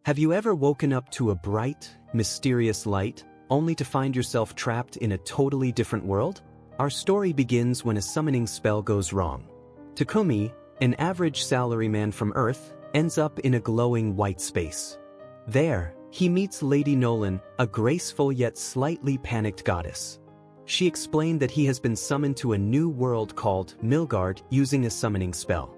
Have you ever woken up to a bright, mysterious light, only to find yourself trapped in a totally different world? Our story begins when a summoning spell goes wrong. Takumi, an average salaryman from Earth, ends up in a glowing white space. There, he meets Lady Nolan, a graceful yet slightly panicked goddess. She explained that he has been summoned to a new world called Milgard using a summoning spell.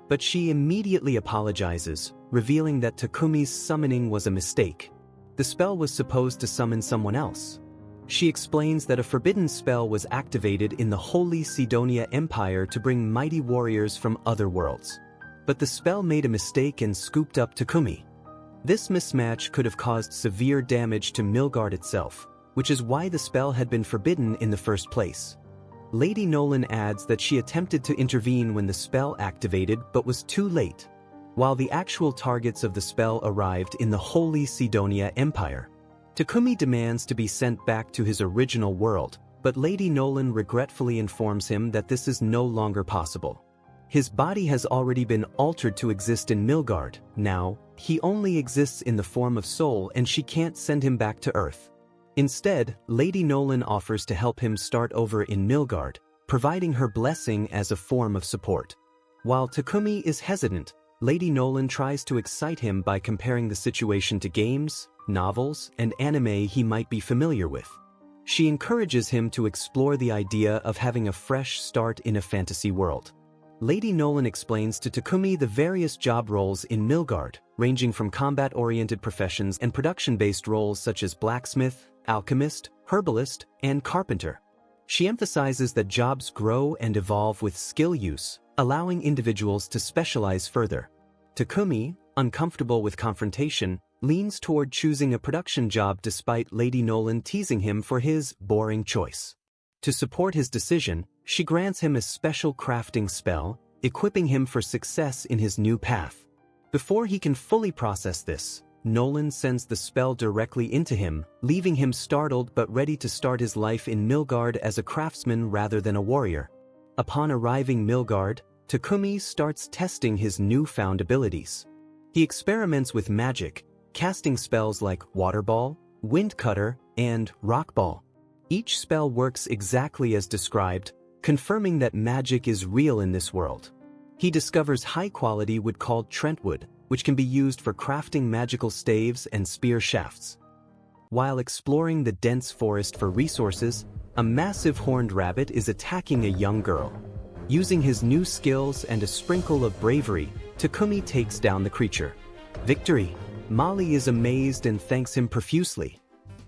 But she immediately apologizes, revealing that Takumi's summoning was a mistake. The spell was supposed to summon someone else. She explains that a forbidden spell was activated in the Holy Sidonia Empire to bring mighty warriors from other worlds. But the spell made a mistake and scooped up Takumi. This mismatch could have caused severe damage to Milgard itself, which is why the spell had been forbidden in the first place. Lady Nolan adds that she attempted to intervene when the spell activated but was too late. While the actual targets of the spell arrived in the Holy Sidonia Empire, Takumi demands to be sent back to his original world, but Lady Nolan regretfully informs him that this is no longer possible. His body has already been altered to exist in Milgard. Now, he only exists in the form of soul and she can't send him back to Earth. Instead, Lady Nolan offers to help him start over in Milgard, providing her blessing as a form of support. While Takumi is hesitant, Lady Nolan tries to excite him by comparing the situation to games, novels, and anime he might be familiar with. She encourages him to explore the idea of having a fresh start in a fantasy world. Lady Nolan explains to Takumi the various job roles in Milgard, ranging from combat-oriented professions and production-based roles such as blacksmith, alchemist, herbalist, and carpenter. She emphasizes that jobs grow and evolve with skill use, allowing individuals to specialize further. Takumi, uncomfortable with confrontation, leans toward choosing a production job despite Lady Nolan teasing him for his boring choice. To support his decision, she grants him a special crafting spell, equipping him for success in his new path. Before he can fully process this, Nolan sends the spell directly into him, leaving him startled but ready to start his life in Milgard as a craftsman rather than a warrior. Upon arriving Milgard, Takumi starts testing his newfound abilities. He experiments with magic, casting spells like Water Ball, Wind Cutter, and Rock Ball. Each spell works exactly as described, confirming that magic is real in this world. He discovers high-quality wood called Trentwood, which can be used for crafting magical staves and spear shafts. While exploring the dense forest for resources, a massive horned rabbit is attacking a young girl. Using his new skills and a sprinkle of bravery, Takumi takes down the creature. Victory! Molly is amazed and thanks him profusely.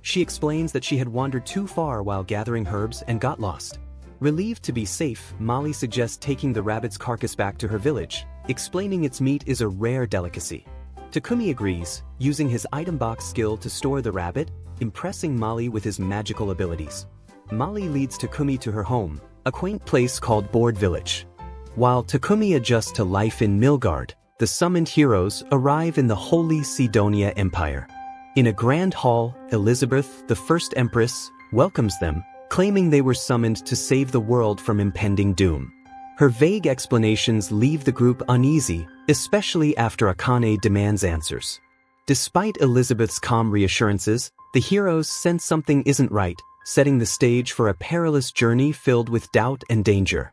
She explains that she had wandered too far while gathering herbs and got lost. Relieved to be safe, Molly suggests taking the rabbit's carcass back to her village, explaining its meat is a rare delicacy. Takumi agrees, using his item box skill to store the rabbit, impressing Molly with his magical abilities. Molly leads Takumi to her home, a quaint place called Board Village. While Takumi adjusts to life in Milgard, the summoned heroes arrive in the Holy Sidonia Empire. In a grand hall, Elizabeth, the first empress, welcomes them, claiming they were summoned to save the world from impending doom. Her vague explanations leave the group uneasy, especially after Akane demands answers. Despite Elizabeth's calm reassurances, the heroes sense something isn't right, setting the stage for a perilous journey filled with doubt and danger.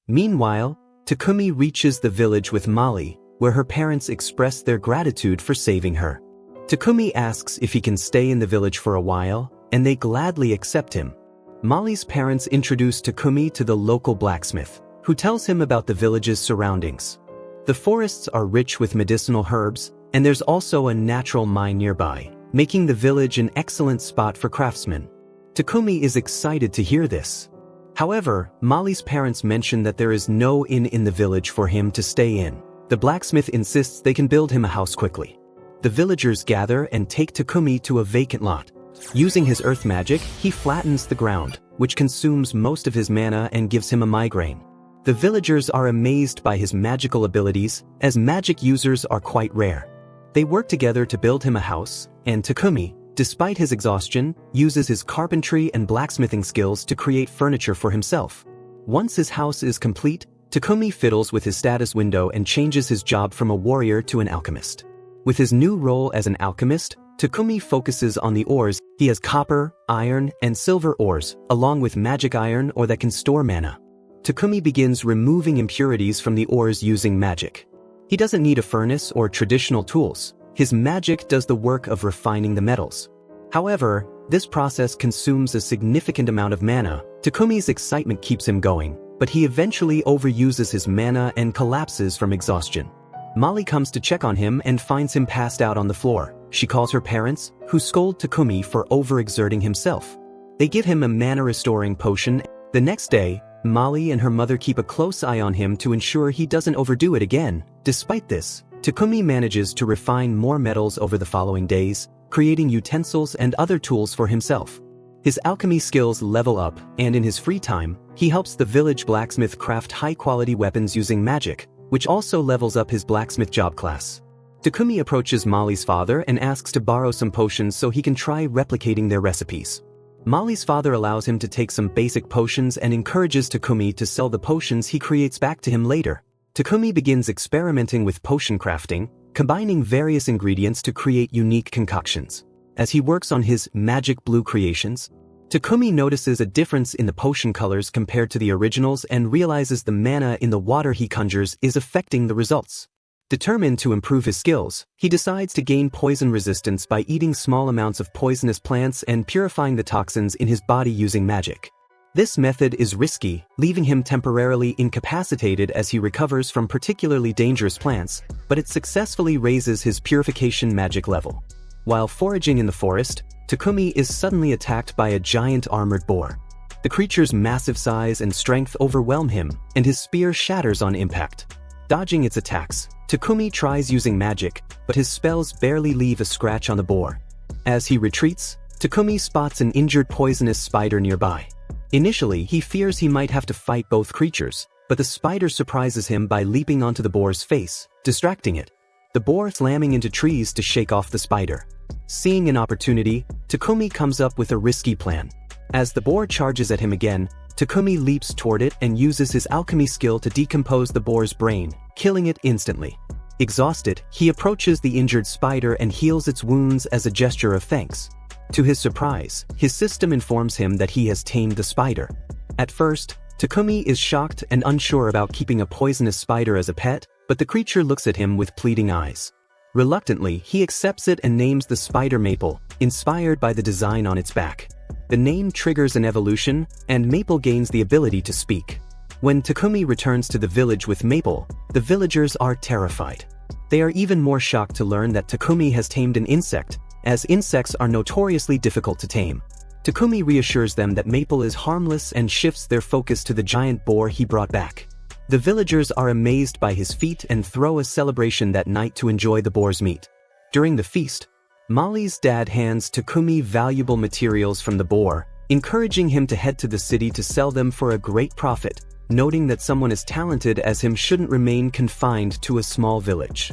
Meanwhile, Takumi reaches the village with Molly, where her parents express their gratitude for saving her. Takumi asks if he can stay in the village for a while, and they gladly accept him. Molly's parents introduce Takumi to the local blacksmith, who tells him about the village's surroundings. The forests are rich with medicinal herbs, and there's also a natural mine nearby, making the village an excellent spot for craftsmen. Takumi is excited to hear this. However, Molly's parents mention that there is no inn in the village for him to stay in. The blacksmith insists they can build him a house quickly. The villagers gather and take Takumi to a vacant lot. Using his earth magic, he flattens the ground, which consumes most of his mana and gives him a migraine. The villagers are amazed by his magical abilities, as magic users are quite rare. They work together to build him a house, and Takumi, despite his exhaustion, uses his carpentry and blacksmithing skills to create furniture for himself. Once his house is complete, Takumi fiddles with his status window and changes his job from a warrior to an alchemist. With his new role as an alchemist, Takumi focuses on the ores. He has copper, iron, and silver ores, along with magic iron or that can store mana. Takumi begins removing impurities from the ores using magic. He doesn't need a furnace or traditional tools. His magic does the work of refining the metals. However, this process consumes a significant amount of mana. Takumi's excitement keeps him going, but he eventually overuses his mana and collapses from exhaustion. Molly comes to check on him and finds him passed out on the floor. She calls her parents, who scold Takumi for overexerting himself. They give him a mana-restoring potion. The next day, Molly and her mother keep a close eye on him to ensure he doesn't overdo it again. Despite this, Takumi manages to refine more metals over the following days, creating utensils and other tools for himself. His alchemy skills level up, and in his free time, he helps the village blacksmith craft high-quality weapons using magic, which also levels up his blacksmith job class. Takumi approaches Molly's father and asks to borrow some potions so he can try replicating their recipes. Molly's father allows him to take some basic potions and encourages Takumi to sell the potions he creates back to him later. Takumi begins experimenting with potion crafting, combining various ingredients to create unique concoctions. As he works on his magic blue creations, Takumi notices a difference in the potion colors compared to the originals and realizes the mana in the water he conjures is affecting the results. Determined to improve his skills, he decides to gain poison resistance by eating small amounts of poisonous plants and purifying the toxins in his body using magic. This method is risky, leaving him temporarily incapacitated as he recovers from particularly dangerous plants, but it successfully raises his purification magic level. While foraging in the forest, Takumi is suddenly attacked by a giant armored boar. The creature's massive size and strength overwhelm him, and his spear shatters on impact. Dodging its attacks, Takumi tries using magic, but his spells barely leave a scratch on the boar. As he retreats, Takumi spots an injured poisonous spider nearby. Initially, he fears he might have to fight both creatures, but the spider surprises him by leaping onto the boar's face, distracting it. The boar slamming into trees to shake off the spider. Seeing an opportunity, Takumi comes up with a risky plan. As the boar charges at him again, Takumi leaps toward it and uses his alchemy skill to decompose the boar's brain, killing it instantly. Exhausted, he approaches the injured spider and heals its wounds as a gesture of thanks. To his surprise, his system informs him that he has tamed the spider. At first, Takumi is shocked and unsure about keeping a poisonous spider as a pet, but the creature looks at him with pleading eyes. Reluctantly, he accepts it and names the spider Maple, inspired by the design on its back. The name triggers an evolution, and Maple gains the ability to speak. When Takumi returns to the village with Maple, the villagers are terrified. They are even more shocked to learn that Takumi has tamed an insect, as insects are notoriously difficult to tame. Takumi reassures them that Maple is harmless and shifts their focus to the giant boar he brought back. The villagers are amazed by his feat and throw a celebration that night to enjoy the boar's meat. During the feast, Molly's dad hands Takumi valuable materials from the boar, encouraging him to head to the city to sell them for a great profit, noting that someone as talented as him shouldn't remain confined to a small village.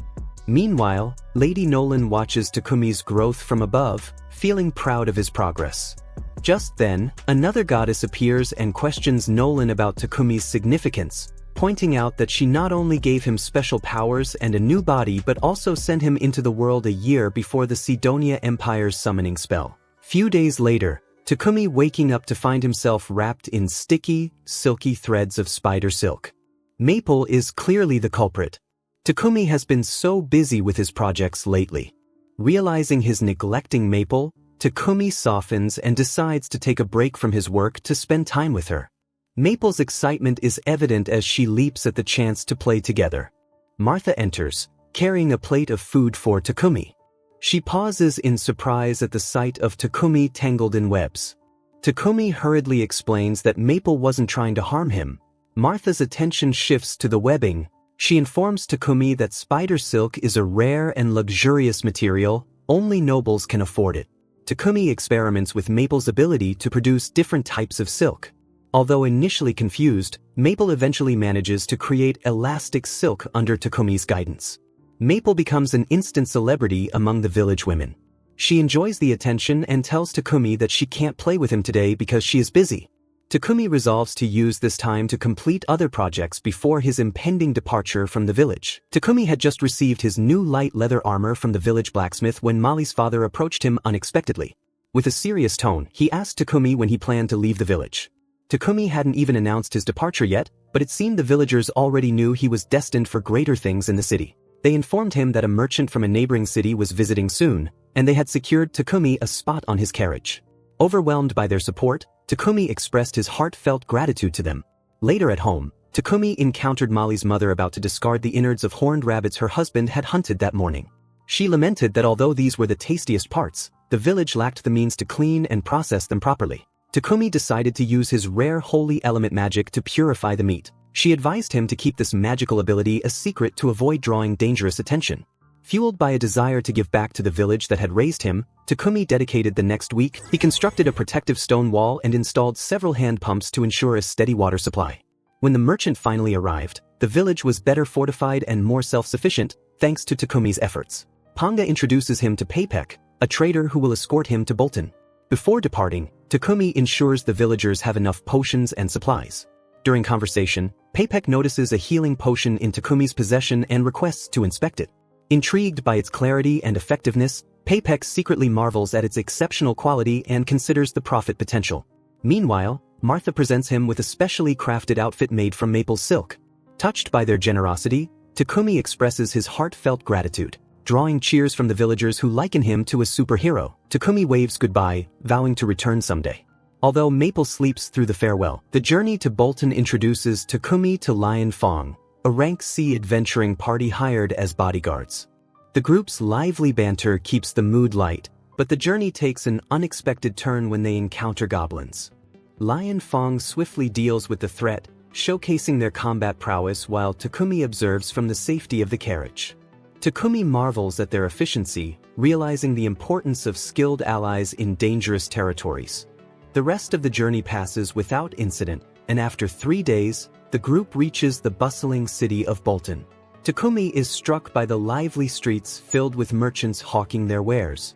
Meanwhile, Lady Nolan watches Takumi's growth from above, feeling proud of his progress. Just then, another goddess appears and questions Nolan about Takumi's significance, pointing out that she not only gave him special powers and a new body but also sent him into the world a year before the Sidonia Empire's summoning spell. Few days later, Takumi waking up to find himself wrapped in sticky, silky threads of spider silk. Maple is clearly the culprit. Takumi has been so busy with his projects lately. Realizing his neglecting Maple, Takumi softens and decides to take a break from his work to spend time with her. Maple's excitement is evident as she leaps at the chance to play together. Martha enters, carrying a plate of food for Takumi. She pauses in surprise at the sight of Takumi tangled in webs. Takumi hurriedly explains that Maple wasn't trying to harm him. Martha's attention shifts to the webbing. She informs Takumi that spider silk is a rare and luxurious material, only nobles can afford it. Takumi experiments with Maple's ability to produce different types of silk. Although initially confused, Maple eventually manages to create elastic silk under Takumi's guidance. Maple becomes an instant celebrity among the village women. She enjoys the attention and tells Takumi that she can't play with him today because she is busy. Takumi resolves to use this time to complete other projects before his impending departure from the village. Takumi had just received his new light leather armor from the village blacksmith when Molly's father approached him unexpectedly. With a serious tone, he asked Takumi when he planned to leave the village. Takumi hadn't even announced his departure yet, but it seemed the villagers already knew he was destined for greater things in the city. They informed him that a merchant from a neighboring city was visiting soon, and they had secured Takumi a spot on his carriage. Overwhelmed by their support, Takumi expressed his heartfelt gratitude to them. Later at home, Takumi encountered Molly's mother about to discard the innards of horned rabbits her husband had hunted that morning. She lamented that although these were the tastiest parts, the village lacked the means to clean and process them properly. Takumi decided to use his rare holy element magic to purify the meat. She advised him to keep this magical ability a secret to avoid drawing dangerous attention. Fueled by a desire to give back to the village that had raised him, Takumi dedicated the next week. He constructed a protective stone wall and installed several hand pumps to ensure a steady water supply. When the merchant finally arrived, the village was better fortified and more self-sufficient, thanks to Takumi's efforts. Panga introduces him to Paypek, a trader who will escort him to Bolton. Before departing, Takumi ensures the villagers have enough potions and supplies. During conversation, Paypek notices a healing potion in Takumi's possession and requests to inspect it. Intrigued by its clarity and effectiveness, Paypek secretly marvels at its exceptional quality and considers the profit potential. Meanwhile, Martha presents him with a specially crafted outfit made from maple silk. Touched by their generosity, Takumi expresses his heartfelt gratitude, drawing cheers from the villagers who liken him to a superhero. Takumi waves goodbye, vowing to return someday. Although Maple sleeps through the farewell, the journey to Bolton introduces Takumi to Lion Fong, a rank C adventuring party hired as bodyguards. The group's lively banter keeps the mood light, but the journey takes an unexpected turn when they encounter goblins. Lion Fong swiftly deals with the threat, showcasing their combat prowess while Takumi observes from the safety of the carriage. Takumi marvels at their efficiency, realizing the importance of skilled allies in dangerous territories. The rest of the journey passes without incident, and after 3 days, the group reaches the bustling city of Bolton. Takumi is struck by the lively streets filled with merchants hawking their wares.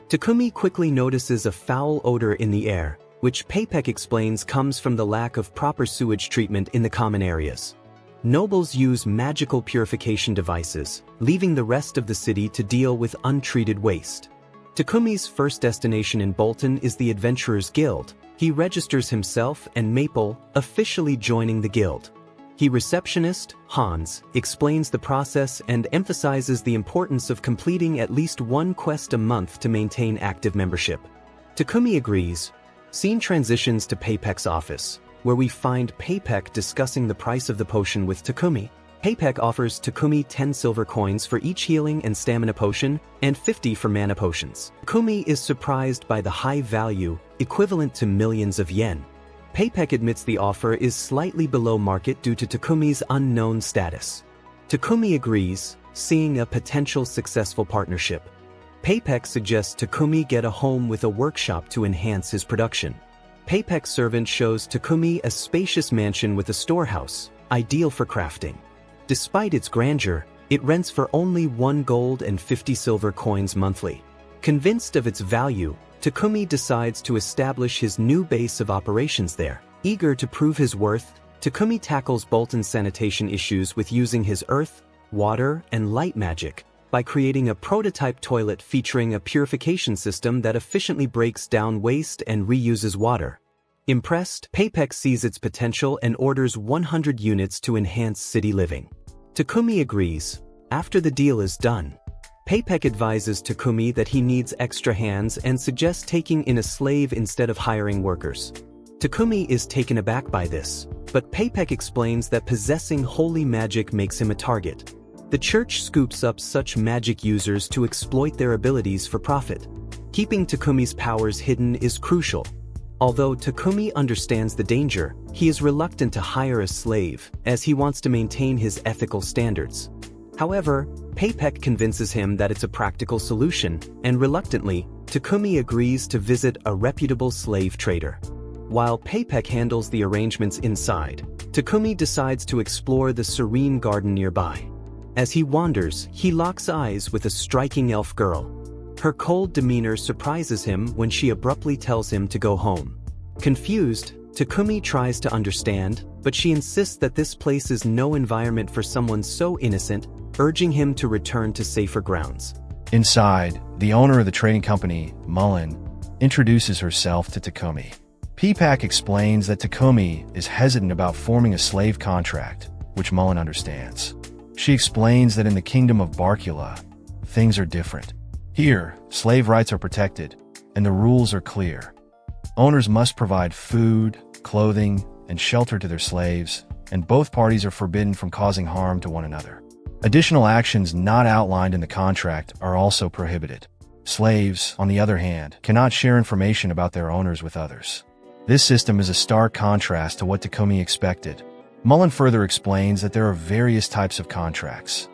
Takumi quickly notices a foul odor in the air, which Paypek explains comes from the lack of proper sewage treatment in the common areas. Nobles use magical purification devices, leaving the rest of the city to deal with untreated waste. Takumi's first destination in Bolton is the Adventurers Guild. He registers himself and Maple, officially joining the guild. The receptionist, Hans, explains the process and emphasizes the importance of completing at least one quest a month to maintain active membership. Takumi agrees. Scene transitions to Paypek's office, where we find Paypek discussing the price of the potion with Takumi. Paypek offers Takumi 10 silver coins for each healing and stamina potion, and 50 for mana potions. Takumi is surprised by the high value, equivalent to millions of yen. Paypek admits the offer is slightly below market due to Takumi's unknown status. Takumi agrees, seeing a potential successful partnership. Paypek suggests Takumi get a home with a workshop to enhance his production. Paypek's servant shows Takumi a spacious mansion with a storehouse, ideal for crafting. Despite its grandeur, it rents for only 1 gold and 50 silver coins monthly. Convinced of its value, Takumi decides to establish his new base of operations there. Eager to prove his worth, Takumi tackles Bolton's sanitation issues with using his earth, water, and light magic by creating a prototype toilet featuring a purification system that efficiently breaks down waste and reuses water. Impressed, Paypek sees its potential and orders 100 units to enhance city living. Takumi agrees. After the deal is done, Paypek advises Takumi that he needs extra hands and suggests taking in a slave instead of hiring workers. Takumi is taken aback by this, but Paypek explains that possessing holy magic makes him a target. The church scoops up such magic users to exploit their abilities for profit. Keeping Takumi's powers hidden is crucial. Although Takumi understands the danger, he is reluctant to hire a slave, as he wants to maintain his ethical standards. However, Paypek convinces him that it's a practical solution, and reluctantly, Takumi agrees to visit a reputable slave trader. While Paypek handles the arrangements inside, Takumi decides to explore the serene garden nearby. As he wanders, he locks eyes with a striking elf girl. Her cold demeanor surprises him when she abruptly tells him to go home. Confused, Takumi tries to understand, but she insists that this place is no environment for someone so innocent, urging him to return to safer grounds. Inside, the owner of the trading company, Mullen, introduces herself to Takumi. Peepak explains that Takumi is hesitant about forming a slave contract, which Mullen understands. She explains that in the kingdom of Barkula, things are different. Here, slave rights are protected, and the rules are clear. Owners must provide food, clothing, and shelter to their slaves, and both parties are forbidden from causing harm to one another. Additional actions not outlined in the contract are also prohibited. Slaves, on the other hand, cannot share information about their owners with others. This system is a stark contrast to what Takumi expected. Mullen further explains that there are various types of contracts.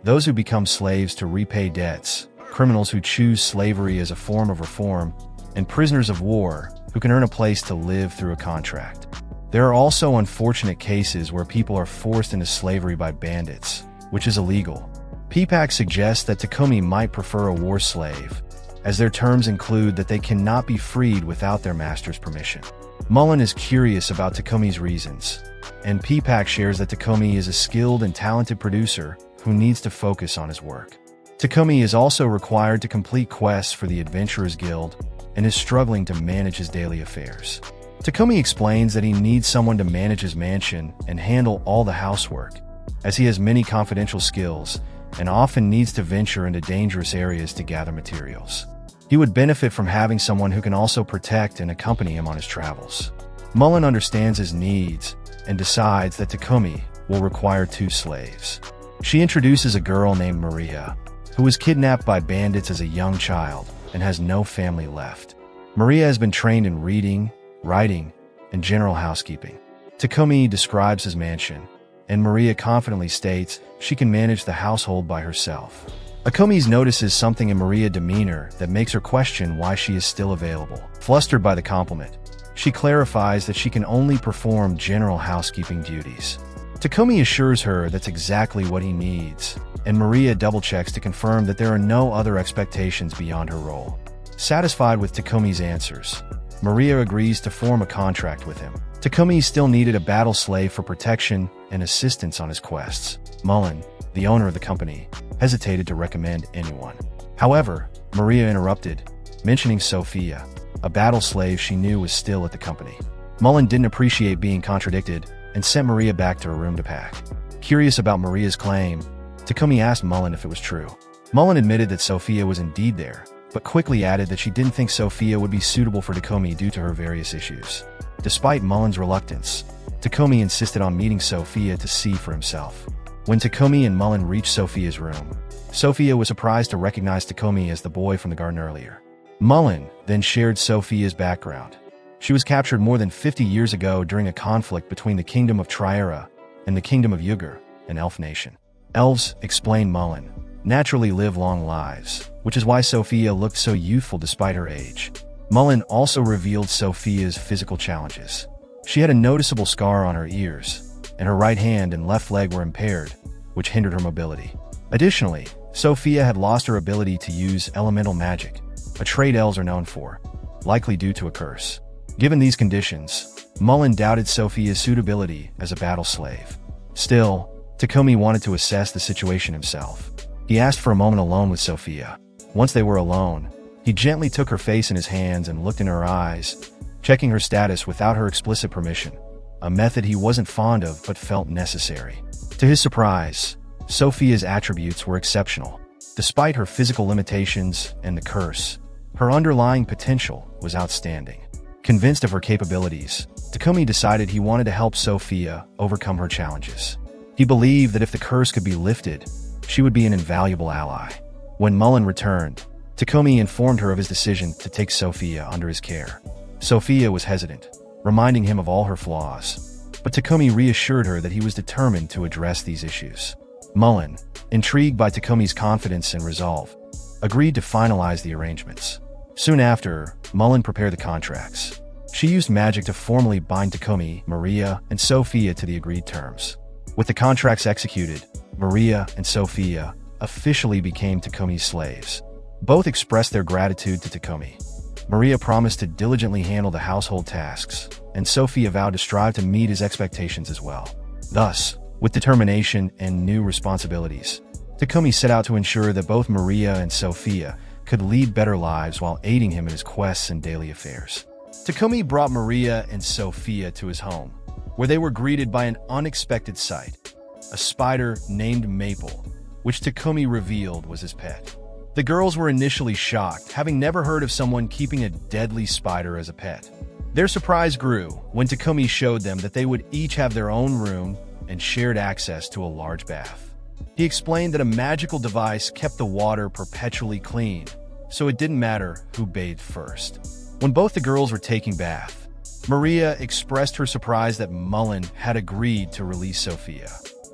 Those who become slaves to repay debts, criminals who choose slavery as a form of reform, and prisoners of war who can earn a place to live through a contract. There are also unfortunate cases where people are forced into slavery by bandits, which is illegal. Peepak suggests that Takumi might prefer a war slave, as their terms include that they cannot be freed without their master's permission. Mullen is curious about Takumi's reasons, and Peepak shares that Takumi is a skilled and talented producer who needs to focus on his work. Takumi is also required to complete quests for the Adventurers Guild and is struggling to manage his daily affairs. Takumi explains that he needs someone to manage his mansion and handle all the housework, as he has many confidential skills and often needs to venture into dangerous areas to gather materials. He would benefit from having someone who can also protect and accompany him on his travels. Mullen understands his needs and decides that Takumi will require 2 slaves. She introduces a girl named Maria, who was kidnapped by bandits as a young child and has no family left. Maria has been trained in reading, writing, and general housekeeping. Takumi describes his mansion, and Maria confidently states she can manage the household by herself. Takumi notices something in Maria's demeanor that makes her question why she is still available. Flustered by the compliment, she clarifies that she can only perform general housekeeping duties. Takumi assures her that's exactly what he needs, and Maria double-checks to confirm that there are no other expectations beyond her role. Satisfied with Takumi's answers, Maria agrees to form a contract with him. Takumi still needed a battle slave for protection and assistance on his quests. Mullen, the owner of the company, hesitated to recommend anyone. However, Maria interrupted, mentioning Sophia, a battle slave she knew was still at the company. Mullen didn't appreciate being contradicted and sent Maria back to her room to pack. Curious about Maria's claim, Takumi asked Mullen if it was true. Mullen admitted that Sophia was indeed there, but quickly added that she didn't think Sophia would be suitable for Takumi due to her various issues. Despite Mullen's reluctance, Takumi insisted on meeting Sophia to see for himself. When Takumi and Mullen reached Sophia's room, Sophia was surprised to recognize Takumi as the boy from the garden earlier. Mullen then shared Sophia's background. She was captured more than 50 years ago during a conflict between the Kingdom of Triera and the Kingdom of Yugur, an elf nation. Elves, explained Mullen, naturally live long lives, which is why Sophia looked so youthful despite her age. Mullen also revealed Sophia's physical challenges. She had a noticeable scar on her ears, and her right hand and left leg were impaired, which hindered her mobility. Additionally, Sophia had lost her ability to use elemental magic, a trait elves are known for, likely due to a curse. Given these conditions, Mullen doubted Sophia's suitability as a battle slave. Still, Takumi wanted to assess the situation himself. He asked for a moment alone with Sophia. Once they were alone, he gently took her face in his hands and looked in her eyes, checking her status without her explicit permission, a method he wasn't fond of but felt necessary. To his surprise, Sophia's attributes were exceptional. Despite her physical limitations and the curse, her underlying potential was outstanding. Convinced of her capabilities, Takumi decided he wanted to help Sophia overcome her challenges. He believed that if the curse could be lifted, she would be an invaluable ally. When Mullen returned, Takumi informed her of his decision to take Sophia under his care. Sophia was hesitant, reminding him of all her flaws, but Takumi reassured her that he was determined to address these issues. Mullen, intrigued by Takumi's confidence and resolve, agreed to finalize the arrangements. Soon after, Mullen prepared the contracts. She used magic to formally bind Takumi, Maria, and Sophia to the agreed terms. With the contracts executed, Maria and Sophia officially became Takumi's slaves. Both expressed their gratitude to Takumi. Maria promised to diligently handle the household tasks, and Sophia vowed to strive to meet his expectations as well. Thus, with determination and new responsibilities, Takumi set out to ensure that both Maria and Sophia could lead better lives while aiding him in his quests and daily affairs. Takumi brought Maria and Sophia to his home, where they were greeted by an unexpected sight: a spider named Maple, which Takumi revealed was his pet. The girls were initially shocked, having never heard of someone keeping a deadly spider as a pet. Their surprise grew when Takumi showed them that they would each have their own room and shared access to a large bath. He explained that a magical device kept the water perpetually clean, so it didn't matter who bathed first. When both the girls were taking bath, Maria expressed her surprise that Mullen had agreed to release Sophia.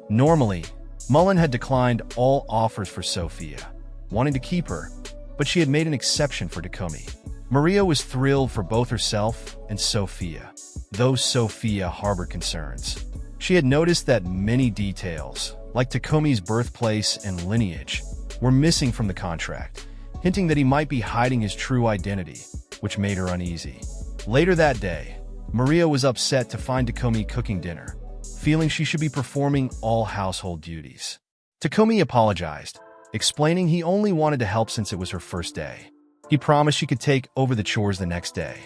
Normally, Mullen had declined all offers for Sophia, wanting to keep her, but she had made an exception for Takumi. Maria was thrilled for both herself and Sophia, though Sophia harbored concerns. She had noticed that many details, like Takumi's birthplace and lineage, were missing from the contract, hinting that he might be hiding his true identity, which made her uneasy. Later that day, Maria was upset to find Takumi cooking dinner, feeling she should be performing all household duties. Takumi apologized, explaining he only wanted to help since it was her first day. He promised she could take over the chores the next day.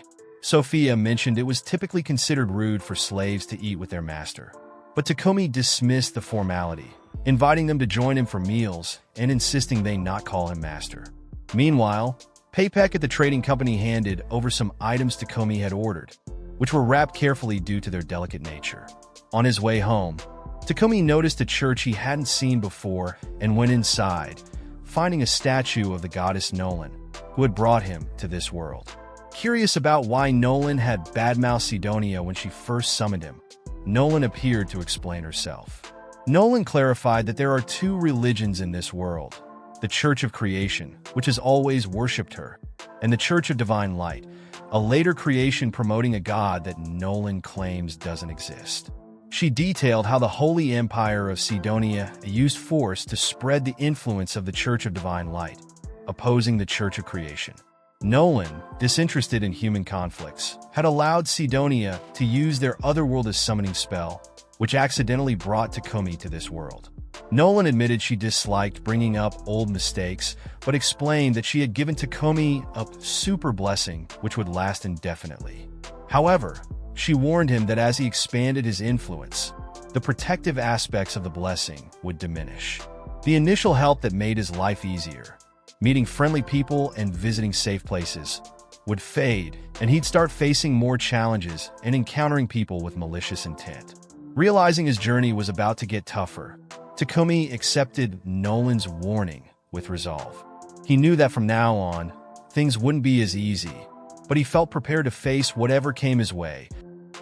Sophia mentioned it was typically considered rude for slaves to eat with their master, but Takumi dismissed the formality, inviting them to join him for meals and insisting they not call him master. Meanwhile, Paypack at the trading company handed over some items Takumi had ordered, which were wrapped carefully due to their delicate nature. On his way home, Takumi noticed a church he hadn't seen before and went inside, finding a statue of the goddess Nolan, who had brought him to this world. Curious about why Nolan had badmouthed Sidonia when she first summoned him, Nolan appeared to explain herself. Nolan clarified that there are two religions in this world: the Church of Creation, which has always worshipped her, and the Church of Divine Light, a later creation promoting a god that Nolan claims doesn't exist. She detailed how the Holy Empire of Sidonia used force to spread the influence of the Church of Divine Light, opposing the Church of Creation. Nolan, disinterested in human conflicts, had allowed Sidonia to use their otherworld as summoning spell, which accidentally brought Takumi to this world. Nolan admitted she disliked bringing up old mistakes, but explained that she had given Takumi a super blessing which would last indefinitely. However, she warned him that as he expanded his influence, the protective aspects of the blessing would diminish. The initial help that made his life easier, meeting friendly people and visiting safe places, would fade, and he'd start facing more challenges and encountering people with malicious intent. Realizing his journey was about to get tougher, Takumi accepted Nolan's warning with resolve. He knew that from now on, things wouldn't be as easy, but he felt prepared to face whatever came his way.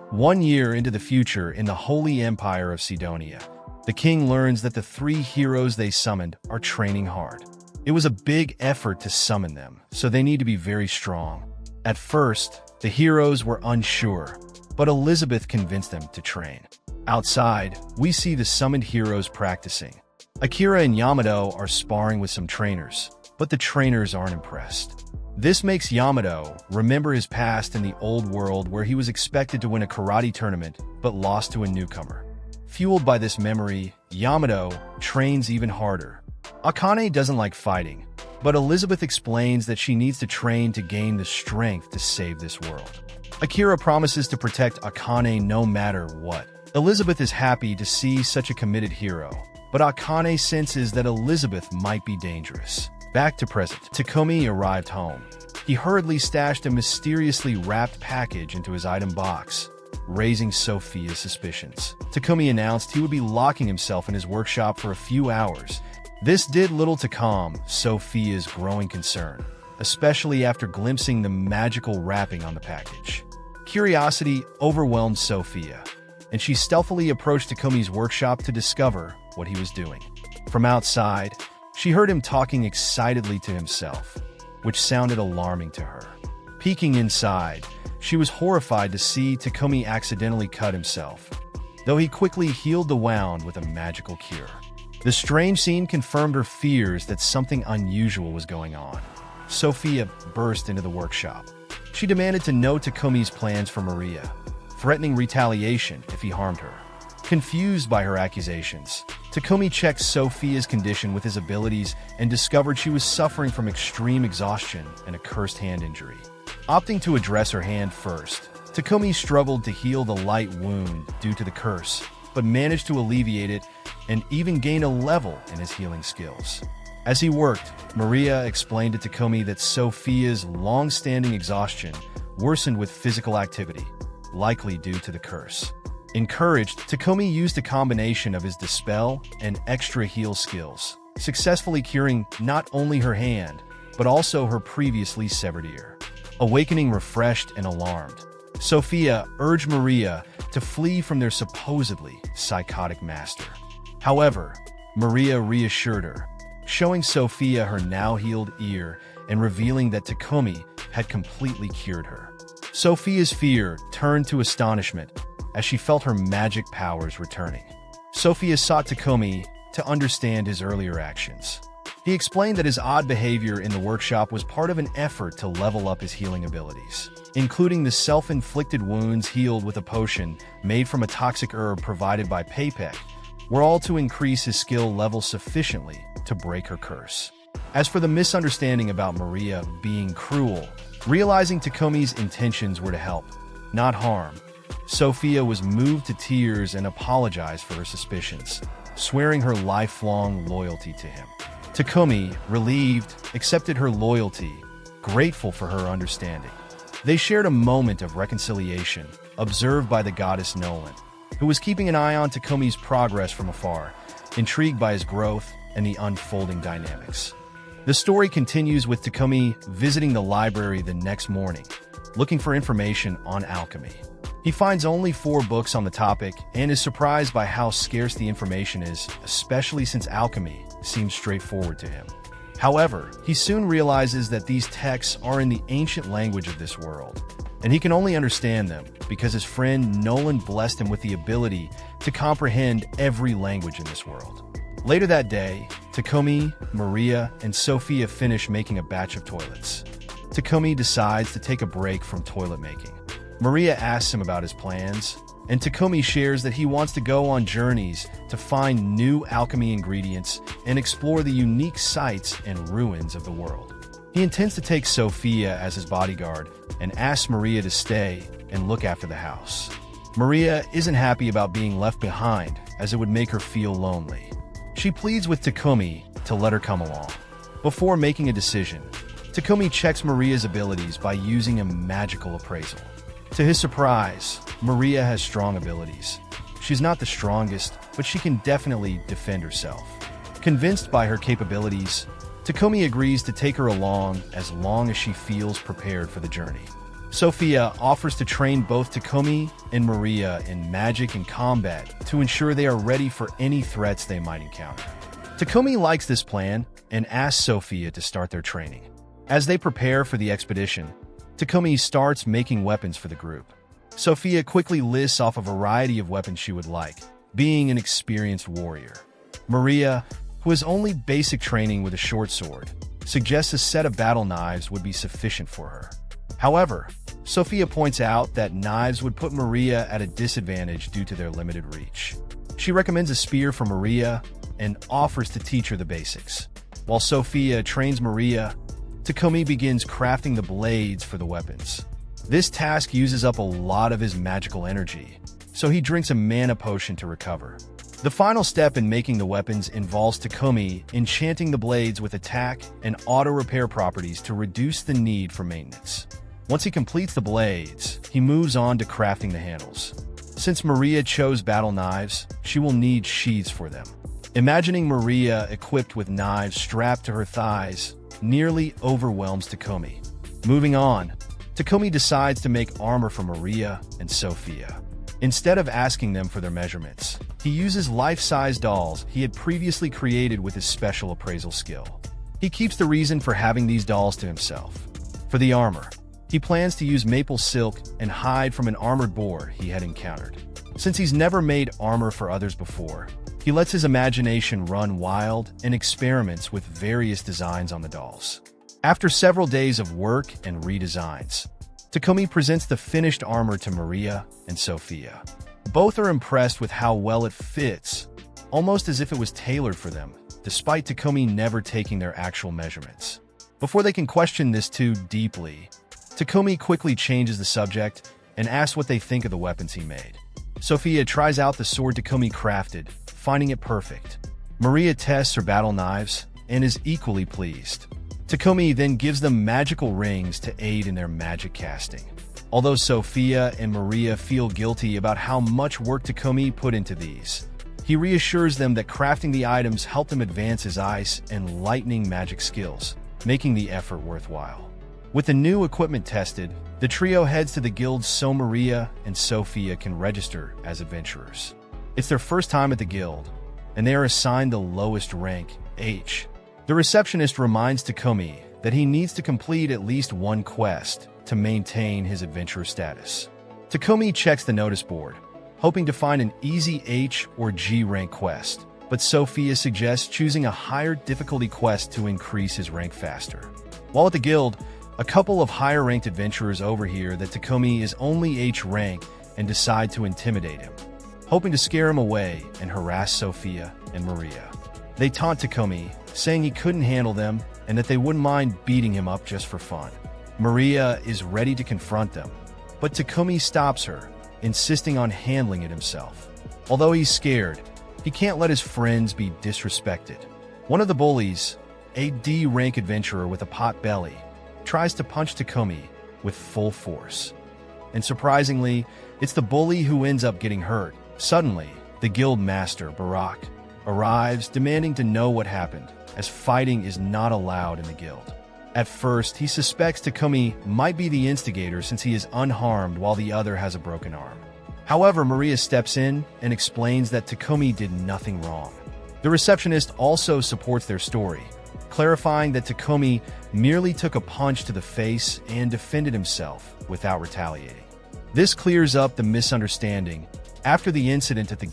1 year into the future in the Holy Empire of Sidonia, the king learns that the 3 heroes they summoned are training hard. It was a big effort to summon them, so they need to be very strong. At first, the heroes were unsure, but Elizabeth convinced them to train. Outside, we see the summoned heroes practicing. Akira and Yamato are sparring with some trainers, but the trainers aren't impressed. This makes Yamato remember his past in the old world where he was expected to win a karate tournament but lost to a newcomer. Fueled by this memory, Yamato trains even harder. Akane doesn't like fighting, but Elizabeth explains that she needs to train to gain the strength to save this world. Akira promises to protect Akane no matter what. Elizabeth is happy to see such a committed hero, but Akane senses that Elizabeth might be dangerous. Back to present, Takumi arrived home. He hurriedly stashed a mysteriously wrapped package into his item box, raising Sophia's suspicions. Takumi announced he would be locking himself in his workshop for a few hours. This did little to calm Sophia's growing concern, especially after glimpsing the magical wrapping on the package. Curiosity overwhelmed Sophia, and she stealthily approached Takumi's workshop to discover what he was doing. From outside, she heard him talking excitedly to himself, which sounded alarming to her. Peeking inside, she was horrified to see Takumi accidentally cut himself, though he quickly healed the wound with a magical cure. The strange scene confirmed her fears that something unusual was going on. Sophia burst into the workshop. She demanded to know Takumi's plans for Maria, threatening retaliation if he harmed her. Confused by her accusations, Takumi checked Sophia's condition with his abilities and discovered she was suffering from extreme exhaustion and a cursed hand injury. Opting to address her hand first, Takumi struggled to heal the light wound due to the curse, but managed to alleviate it and even gain a level in his healing skills. As he worked, Maria explained to Takumi that Sophia's long-standing exhaustion worsened with physical activity, likely due to the curse. Encouraged, Takumi used a combination of his dispel and extra heal skills, successfully curing not only her hand, but also her previously severed ear. Awakening refreshed and alarmed, Sophia urged Maria to flee from their supposedly psychotic master. However, Maria reassured her, showing Sophia her now-healed ear and revealing that Takumi had completely cured her. Sophia's fear turned to astonishment as she felt her magic powers returning. Sophia sought Takumi to understand his earlier actions. He explained that his odd behavior in the workshop was part of an effort to level up his healing abilities, including the self-inflicted wounds healed with a potion made from a toxic herb provided by Paypek, were all to increase his skill level sufficiently to break her curse. As for the misunderstanding about Maria being cruel, realizing Takumi's intentions were to help, not harm, Sophia was moved to tears and apologized for her suspicions, swearing her lifelong loyalty to him. Takumi, relieved, accepted her loyalty, grateful for her understanding. They shared a moment of reconciliation, observed by the goddess Nolan, who was keeping an eye on Takumi's progress from afar, intrigued by his growth and the unfolding dynamics. The story continues with Takumi visiting the library the next morning, looking for information on alchemy. He finds only 4 books on the topic and is surprised by how scarce the information is, especially since alchemy seems straightforward to him. However, he soon realizes that these texts are in the ancient language of this world, and he can only understand them because his friend Nolan blessed him with the ability to comprehend every language in this world. Later that day, Takumi, Maria, and Sophia finish making a batch of toilets. Takumi decides to take a break from toilet making. Maria asks him about his plans, and Takumi shares that he wants to go on journeys to find new alchemy ingredients and explore the unique sights and ruins of the world. He intends to take Sophia as his bodyguard and asks Maria to stay and look after the house. Maria isn't happy about being left behind, as it would make her feel lonely. She pleads with Takumi to let her come along. Before making a decision, Takumi checks Maria's abilities by using a magical appraisal. To his surprise, Maria has strong abilities. She's not the strongest, but she can definitely defend herself. Convinced by her capabilities, Takumi agrees to take her along as long as she feels prepared for the journey. Sophia offers to train both Takumi and Maria in magic and combat to ensure they are ready for any threats they might encounter. Takumi likes this plan and asks Sophia to start their training. As they prepare for the expedition, Takumi starts making weapons for the group. Sophia quickly lists off a variety of weapons she would like, being an experienced warrior. Maria, who has only basic training with a short sword, suggests a set of battle knives would be sufficient for her. However, Sophia points out that knives would put Maria at a disadvantage due to their limited reach. She recommends a spear for Maria and offers to teach her the basics. While Sophia trains Maria, Takumi begins crafting the blades for the weapons. This task uses up a lot of his magical energy, so he drinks a mana potion to recover. The final step in making the weapons involves Takumi enchanting the blades with attack and auto-repair properties to reduce the need for maintenance. Once he completes the blades, he moves on to crafting the handles. Since Maria chose battle knives, she will need sheaths for them. Imagining Maria equipped with knives strapped to her thighs nearly overwhelms Takumi. Moving on, Takumi decides to make armor for Maria and Sophia. Instead of asking them for their measurements, he uses life-size dolls he had previously created with his special appraisal skill. He keeps the reason for having these dolls to himself. For the armor, he plans to use maple silk and hide from an armored boar he had encountered. Since he's never made armor for others before, he lets his imagination run wild and experiments with various designs on the dolls. After several days of work and redesigns, Takumi presents the finished armor to Maria and Sophia. Both are impressed with how well it fits, almost as if it was tailored for them, despite Takumi never taking their actual measurements. Before they can question this too deeply, Takumi quickly changes the subject and asks what they think of the weapons he made. Sophia tries out the sword Takumi crafted, finding it perfect. Maria tests her battle knives and is equally pleased. Takumi then gives them magical rings to aid in their magic casting. Although Sophia and Maria feel guilty about how much work Takumi put into these, he reassures them that crafting the items helped him advance his ice and lightning magic skills, making the effort worthwhile. With the new equipment tested, the trio heads to the guild so Maria and Sophia can register as adventurers. It's their first time at the guild, and they are assigned the lowest rank, H. The receptionist reminds Takumi that he needs to complete at least one quest to maintain his adventurer status. Takumi checks the notice board, hoping to find an easy H or G rank quest, but Sophia suggests choosing a higher difficulty quest to increase his rank faster. While at the guild, a couple of higher-ranked adventurers overhear that Takumi is only H rank and decide to intimidate him, hoping to scare him away and harass Sophia and Maria. They taunt Takumi, saying he couldn't handle them and that they wouldn't mind beating him up just for fun. Maria is ready to confront them, but Takumi stops her, insisting on handling it himself. Although he's scared, he can't let his friends be disrespected. One of the bullies, a D-rank adventurer with a pot belly, tries to punch Takumi with full force. And surprisingly, it's the bully who ends up getting hurt. Suddenly, the guild master, Barak, arrives demanding to know what happened, as fighting is not allowed in the guild. At first, he suspects Takumi might be the instigator since he is unharmed while the other has a broken arm. However, Maria steps in and explains that Takumi did nothing wrong. The receptionist also supports their story, clarifying that Takumi merely took a punch to the face and defended himself without retaliating. This clears up the misunderstanding. After the incident at the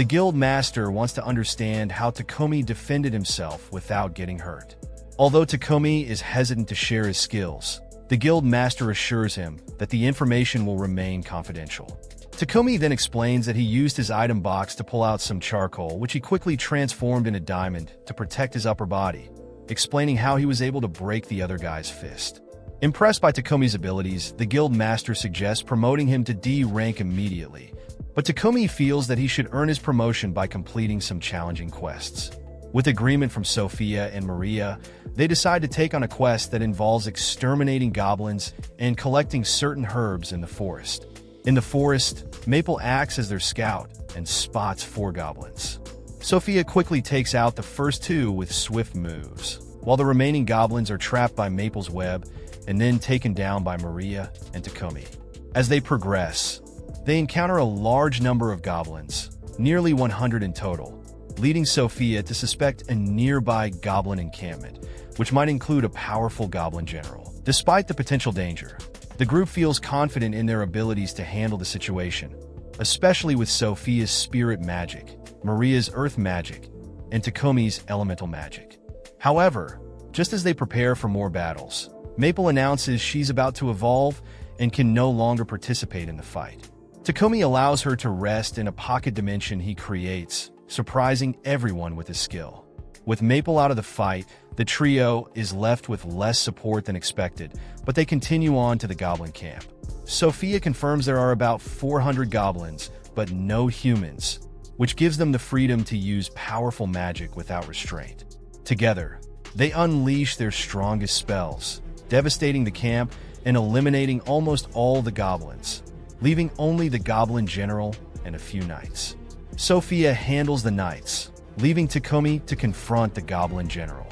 guild master wants to understand how Takumi defended himself without getting hurt. Although Takumi is hesitant to share his skills, the guild master assures him that the information will remain confidential. Takumi then explains that he used his item box to pull out some charcoal, which he quickly transformed in a diamond to protect his upper body, explaining how he was able to break the other guy's fist. Impressed by Takumi's abilities, the guild master suggests promoting him to D rank immediately, but Takumi feels that he should earn his promotion by completing some challenging quests. With agreement from Sophia and Maria, they decide to take on a quest that involves exterminating goblins and collecting certain herbs in the forest. In the forest, Maple acts as their scout and spots 4 goblins. Sophia quickly takes out the first 2 with swift moves, while the remaining goblins are trapped by Maple's web and then taken down by Maria and Takumi. As they progress, they encounter a large number of goblins, nearly 100 in total, leading Sophia to suspect a nearby goblin encampment, which might include a powerful goblin general. Despite the potential danger, the group feels confident in their abilities to handle the situation, especially with Sophia's spirit magic, Maria's earth magic, and Takumi's elemental magic. However, just as they prepare for more battles, Maple announces she's about to evolve and can no longer participate in the fight. Takumi allows her to rest in a pocket dimension he creates, surprising everyone with his skill. With Maple out of the fight, the trio is left with less support than expected, but they continue on to the goblin camp. Sophia confirms there are about 400 goblins, but no humans, which gives them the freedom to use powerful magic without restraint. Together, they unleash their strongest spells, devastating the camp and eliminating almost all the goblins, leaving only the goblin general and a few knights. Sophia handles the knights, leaving Takumi to confront the goblin general.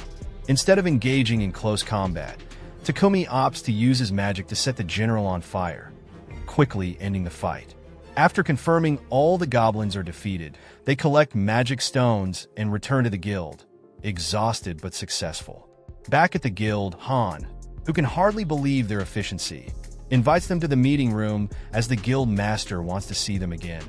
Instead of engaging in close combat, Takumi opts to use his magic to set the general on fire, quickly ending the fight. After confirming all the goblins are defeated, they collect magic stones and return to the guild, exhausted but successful. Back at the guild, Han, who can hardly believe their efficiency, invites them to the meeting room as the guild master wants to see them again,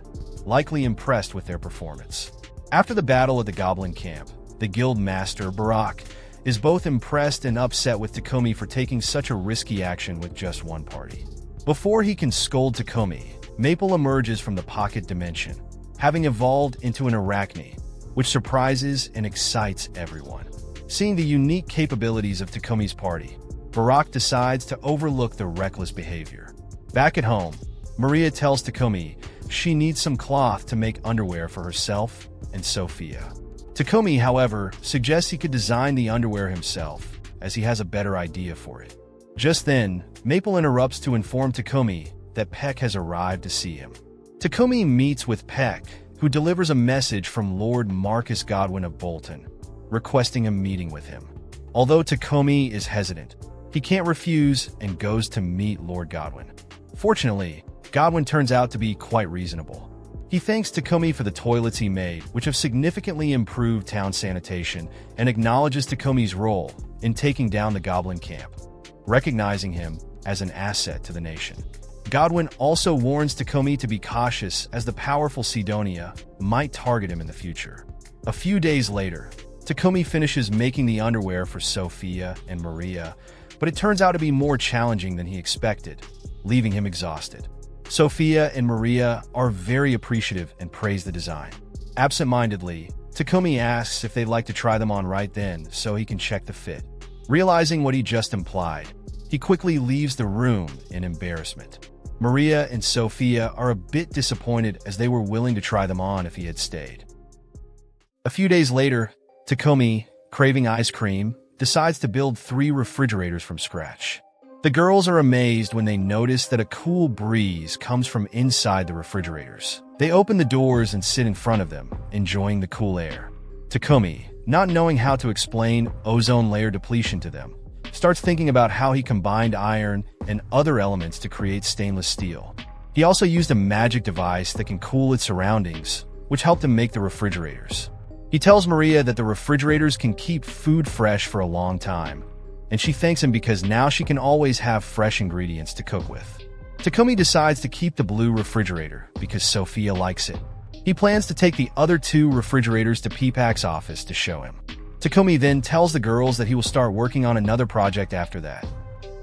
likely impressed with their performance. After the battle at the goblin camp, the guild master, Barak, is both impressed and upset with Takumi for taking such a risky action with just one party. Before he can scold Takumi, Maple emerges from the pocket dimension, having evolved into an arachne, which surprises and excites everyone. Seeing the unique capabilities of Takumi's party, Barak decides to overlook the reckless behavior. Back at home, Maria tells Takumi she needs some cloth to make underwear for herself and Sophia. Takumi, however, suggests he could design the underwear himself, as he has a better idea for it. Just then, Maple interrupts to inform Takumi that Peck has arrived to see him. Takumi meets with Peck, who delivers a message from Lord Marcus Godwin of Bolton, requesting a meeting with him. Although Takumi is hesitant, he can't refuse and goes to meet Lord Godwin. Fortunately, Godwin turns out to be quite reasonable. He thanks Takumi for the toilets he made, which have significantly improved town sanitation, and acknowledges Takumi's role in taking down the goblin camp, recognizing him as an asset to the nation. Godwin also warns Takumi to be cautious, as the powerful Sidonia might target him in the future. A few days later, Takumi finishes making the underwear for Sophia and Maria, but it turns out to be more challenging than he expected, leaving him exhausted. Sophia and Maria are very appreciative and praise the design. Absent-mindedly, Takumi asks if they'd like to try them on right then so he can check the fit. Realizing what he just implied, he quickly leaves the room in embarrassment. Maria and Sophia are a bit disappointed, as they were willing to try them on if he had stayed. A few days later, Takumi, craving ice cream, decides to build 3 refrigerators from scratch. The girls are amazed when they notice that a cool breeze comes from inside the refrigerators. They open the doors and sit in front of them, enjoying the cool air. Takumi, not knowing how to explain ozone layer depletion to them, starts thinking about how he combined iron and other elements to create stainless steel. He also used a magic device that can cool its surroundings, which helped him make the refrigerators. He tells Maria that the refrigerators can keep food fresh for a long time, and she thanks him because now she can always have fresh ingredients to cook with. Takumi decides to keep the blue refrigerator because Sophia likes it. He plans to take the other 2 refrigerators to Peepak's office to show him. Takumi then tells the girls that he will start working on another project after that,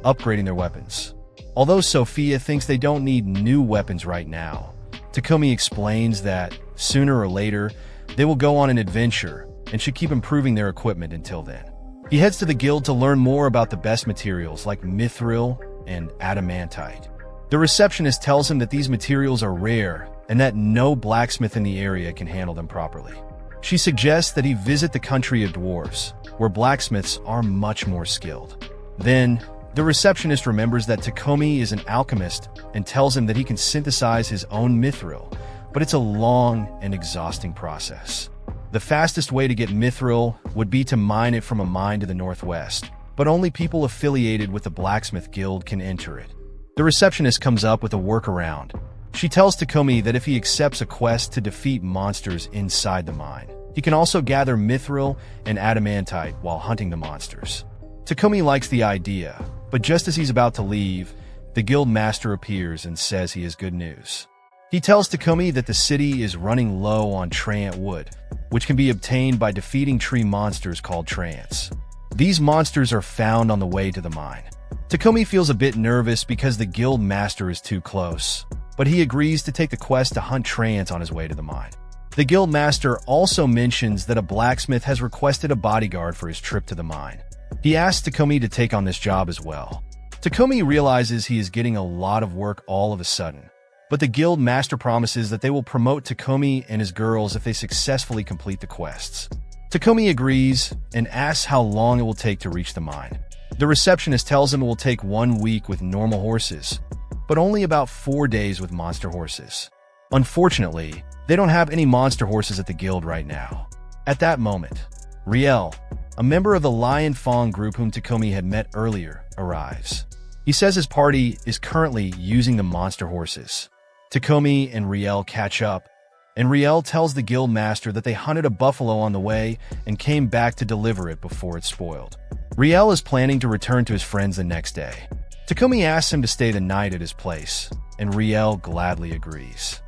upgrading their weapons. Although Sophia thinks they don't need new weapons right now, Takumi explains that, sooner or later, they will go on an adventure and should keep improving their equipment until then. He heads to the guild to learn more about the best materials like mithril and adamantite. The receptionist tells him that these materials are rare and that no blacksmith in the area can handle them properly. She suggests that he visit the country of dwarves, where blacksmiths are much more skilled. Then, the receptionist remembers that Takumi is an alchemist and tells him that he can synthesize his own mithril, but it's a long and exhausting process. The fastest way to get mithril would be to mine it from a mine to the northwest, but only people affiliated with the blacksmith guild can enter it. The receptionist comes up with a workaround. She tells Takumi that if he accepts a quest to defeat monsters inside the mine, he can also gather mithril and adamantite while hunting the monsters. Takumi likes the idea, but just as he's about to leave, the guild master appears and says he has good news. He tells Takumi that the city is running low on treant wood, which can be obtained by defeating tree monsters called treants. These monsters are found on the way to the mine. Takumi feels a bit nervous because the guild master is too close, but he agrees to take the quest to hunt treants on his way to the mine. The guild master also mentions that a blacksmith has requested a bodyguard for his trip to the mine. He asks Takumi to take on this job as well. Takumi realizes he is getting a lot of work all of a sudden, but the guild master promises that they will promote Takumi and his girls if they successfully complete the quests. Takumi agrees and asks how long it will take to reach the mine. The receptionist tells him it will take 1 week with normal horses, but only about 4 days with monster horses. Unfortunately, they don't have any monster horses at the guild right now. At that moment, Riel, a member of the Lion Fong group whom Takumi had met earlier, arrives. He says his party is currently using the monster horses. Takumi and Riel catch up, and Riel tells the guild master that they hunted a buffalo on the way and came back to deliver it before it spoiled. Riel is planning to return to his friends the next day. Takumi asks him to stay the night at his place, and Riel gladly agrees.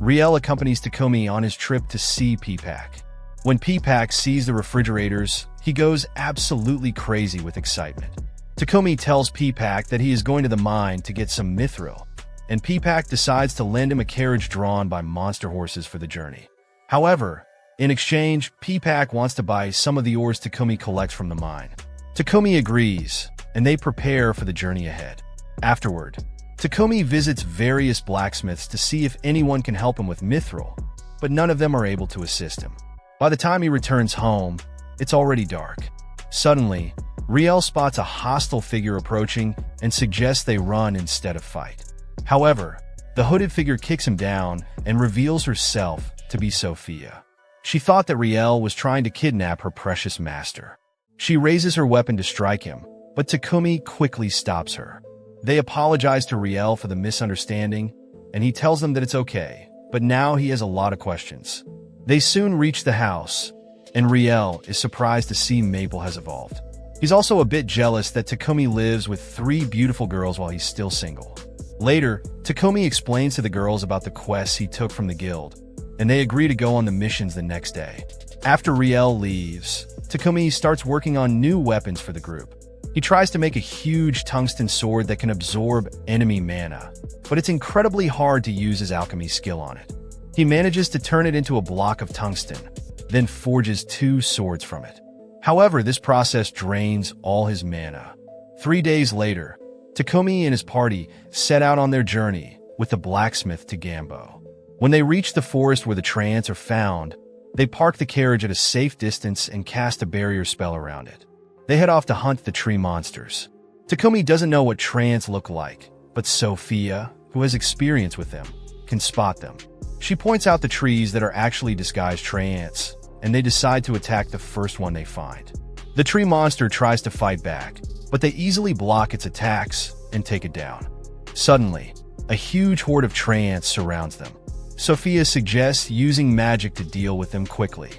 Riel accompanies Takumi on his trip to see Peepak. When P-Pack sees the refrigerators, he goes absolutely crazy with excitement. Takumi tells P-Pack that he is going to the mine to get some mithril, and P-Pack decides to lend him a carriage drawn by monster horses for the journey. However, in exchange, P-Pack wants to buy some of the ores Takumi collects from the mine. Takumi agrees, and they prepare for the journey ahead. Afterward, Takumi visits various blacksmiths to see if anyone can help him with mithril, but none of them are able to assist him. By the time he returns home, it's already dark. Suddenly, Riel spots a hostile figure approaching and suggests they run instead of fight. However, the hooded figure kicks him down and reveals herself to be Sophia. She thought that Riel was trying to kidnap her precious master. She raises her weapon to strike him, but Takumi quickly stops her. They apologize to Riel for the misunderstanding, and he tells them that it's okay, but now he has a lot of questions. They soon reach the house, and Riel is surprised to see Maple has evolved. He's also a bit jealous that Takumi lives with 3 beautiful girls while he's still single. Later, Takumi explains to the girls about the quests he took from the guild, and they agree to go on the missions the next day. After Riel leaves, Takumi starts working on new weapons for the group. He tries to make a huge tungsten sword that can absorb enemy mana, but it's incredibly hard to use his alchemy skill on it. He manages to turn it into a block of tungsten, then forges 2 swords from it. However, this process drains all his mana. 3 days later, Takumi and his party set out on their journey with the blacksmith to Gambo. When they reach the forest where the Trants are found, they park the carriage at a safe distance and cast a barrier spell around it. They head off to hunt the tree monsters. Takumi doesn't know what Trants look like, but Sophia, who has experience with them, can spot them. She points out the trees that are actually disguised Trants, and they decide to attack the first one they find. The tree monster tries to fight back, but they easily block its attacks and take it down. Suddenly, a huge horde of Trants surrounds them. Sophia suggests using magic to deal with them quickly.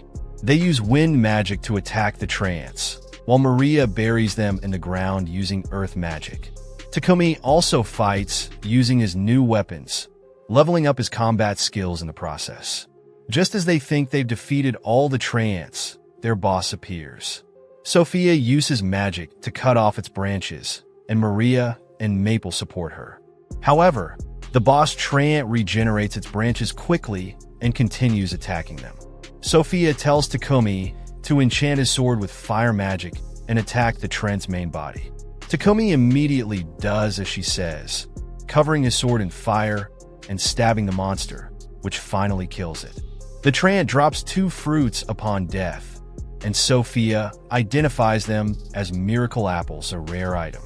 They use wind magic to attack the Trants, while Maria buries them in the ground using earth magic. Takumi also fights using his new weapons, leveling up his combat skills in the process. Just as they think they've defeated all the Trants, their boss appears. Sophia uses magic to cut off its branches, and Maria and Maple support her. However, the boss Trant regenerates its branches quickly and continues attacking them. Sophia tells Takumi to enchant his sword with fire magic and attack the Trant's main body. Takumi immediately does as she says, covering his sword in fire and stabbing the monster, which finally kills it. The Trant drops 2 fruits upon death, and Sophia identifies them as miracle apples, a rare item.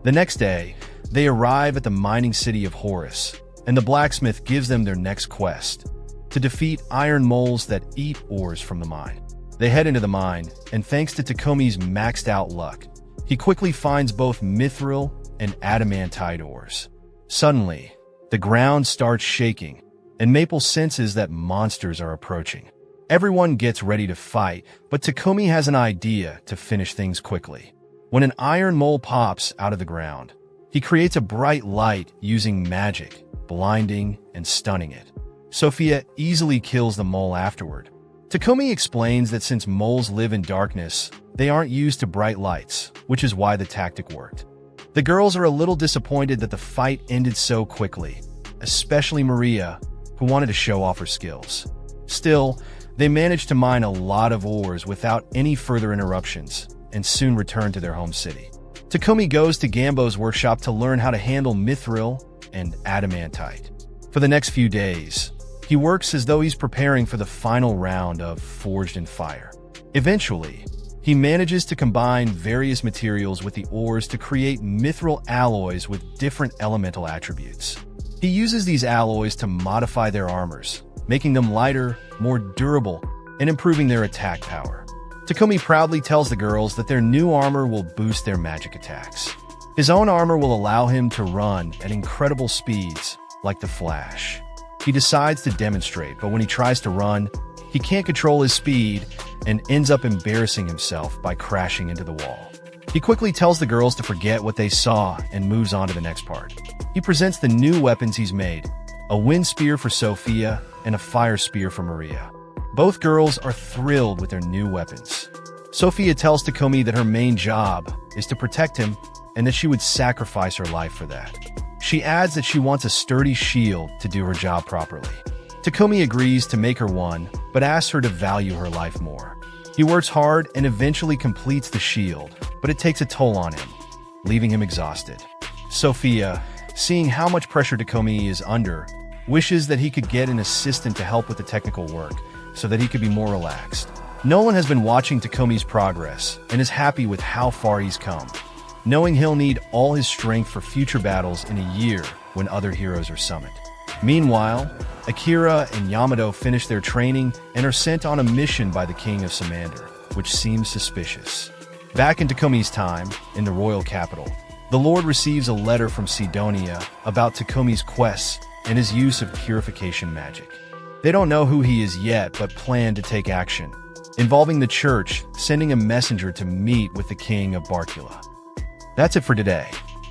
The next day, they arrive at the mining city of Horus, and the blacksmith gives them their next quest, to defeat iron moles that eat ores from the mine. They head into the mine, and thanks to Takumi's maxed out luck, he quickly finds both mithril and adamantite ores. Suddenly, the ground starts shaking, and Maple senses that monsters are approaching. Everyone gets ready to fight, but Takumi has an idea to finish things quickly. When an iron mole pops out of the ground, he creates a bright light using magic, blinding and stunning it. Sophia easily kills the mole afterward. Takumi explains that since moles live in darkness, they aren't used to bright lights, which is why the tactic worked. The girls are a little disappointed that the fight ended so quickly, especially Maria, who wanted to show off her skills. Still, they managed to mine a lot of ores without any further interruptions, and soon return to their home city. Takumi goes to Gambo's workshop to learn how to handle mithril and adamantite. For the next few days, he works as though he's preparing for the final round of Forged in Fire. Eventually, he manages to combine various materials with the ores to create mithril alloys with different elemental attributes. He uses these alloys to modify their armors, making them lighter, more durable, and improving their attack power. Takumi proudly tells the girls that their new armor will boost their magic attacks. His own armor will allow him to run at incredible speeds, like the Flash. He decides to demonstrate, but when he tries to run, he can't control his speed and ends up embarrassing himself by crashing into the wall. He quickly tells the girls to forget what they saw and moves on to the next part. He presents the new weapons he's made, a wind spear for Sophia and a fire spear for Maria. Both girls are thrilled with their new weapons. Sophia tells Takumi that her main job is to protect him and that she would sacrifice her life for that. She adds that she wants a sturdy shield to do her job properly. Takumi agrees to make her one, but asks her to value her life more. He works hard and eventually completes the shield, but it takes a toll on him, leaving him exhausted. Sophia, seeing how much pressure Takumi is under, wishes that he could get an assistant to help with the technical work so that he could be more relaxed. Nolan has been watching Takumi's progress and is happy with how far he's come, knowing he'll need all his strength for future battles in a year when other heroes are summoned. Meanwhile, Akira and Yamato finish their training and are sent on a mission by the King of Samander, which seems suspicious. Back in Takumi's time, in the royal capital, the Lord receives a letter from Sidonia about Takumi's quests and his use of purification magic. They don't know who he is yet, but plan to take action, involving the church, sending a messenger to meet with the king of Barkula. That's it for today.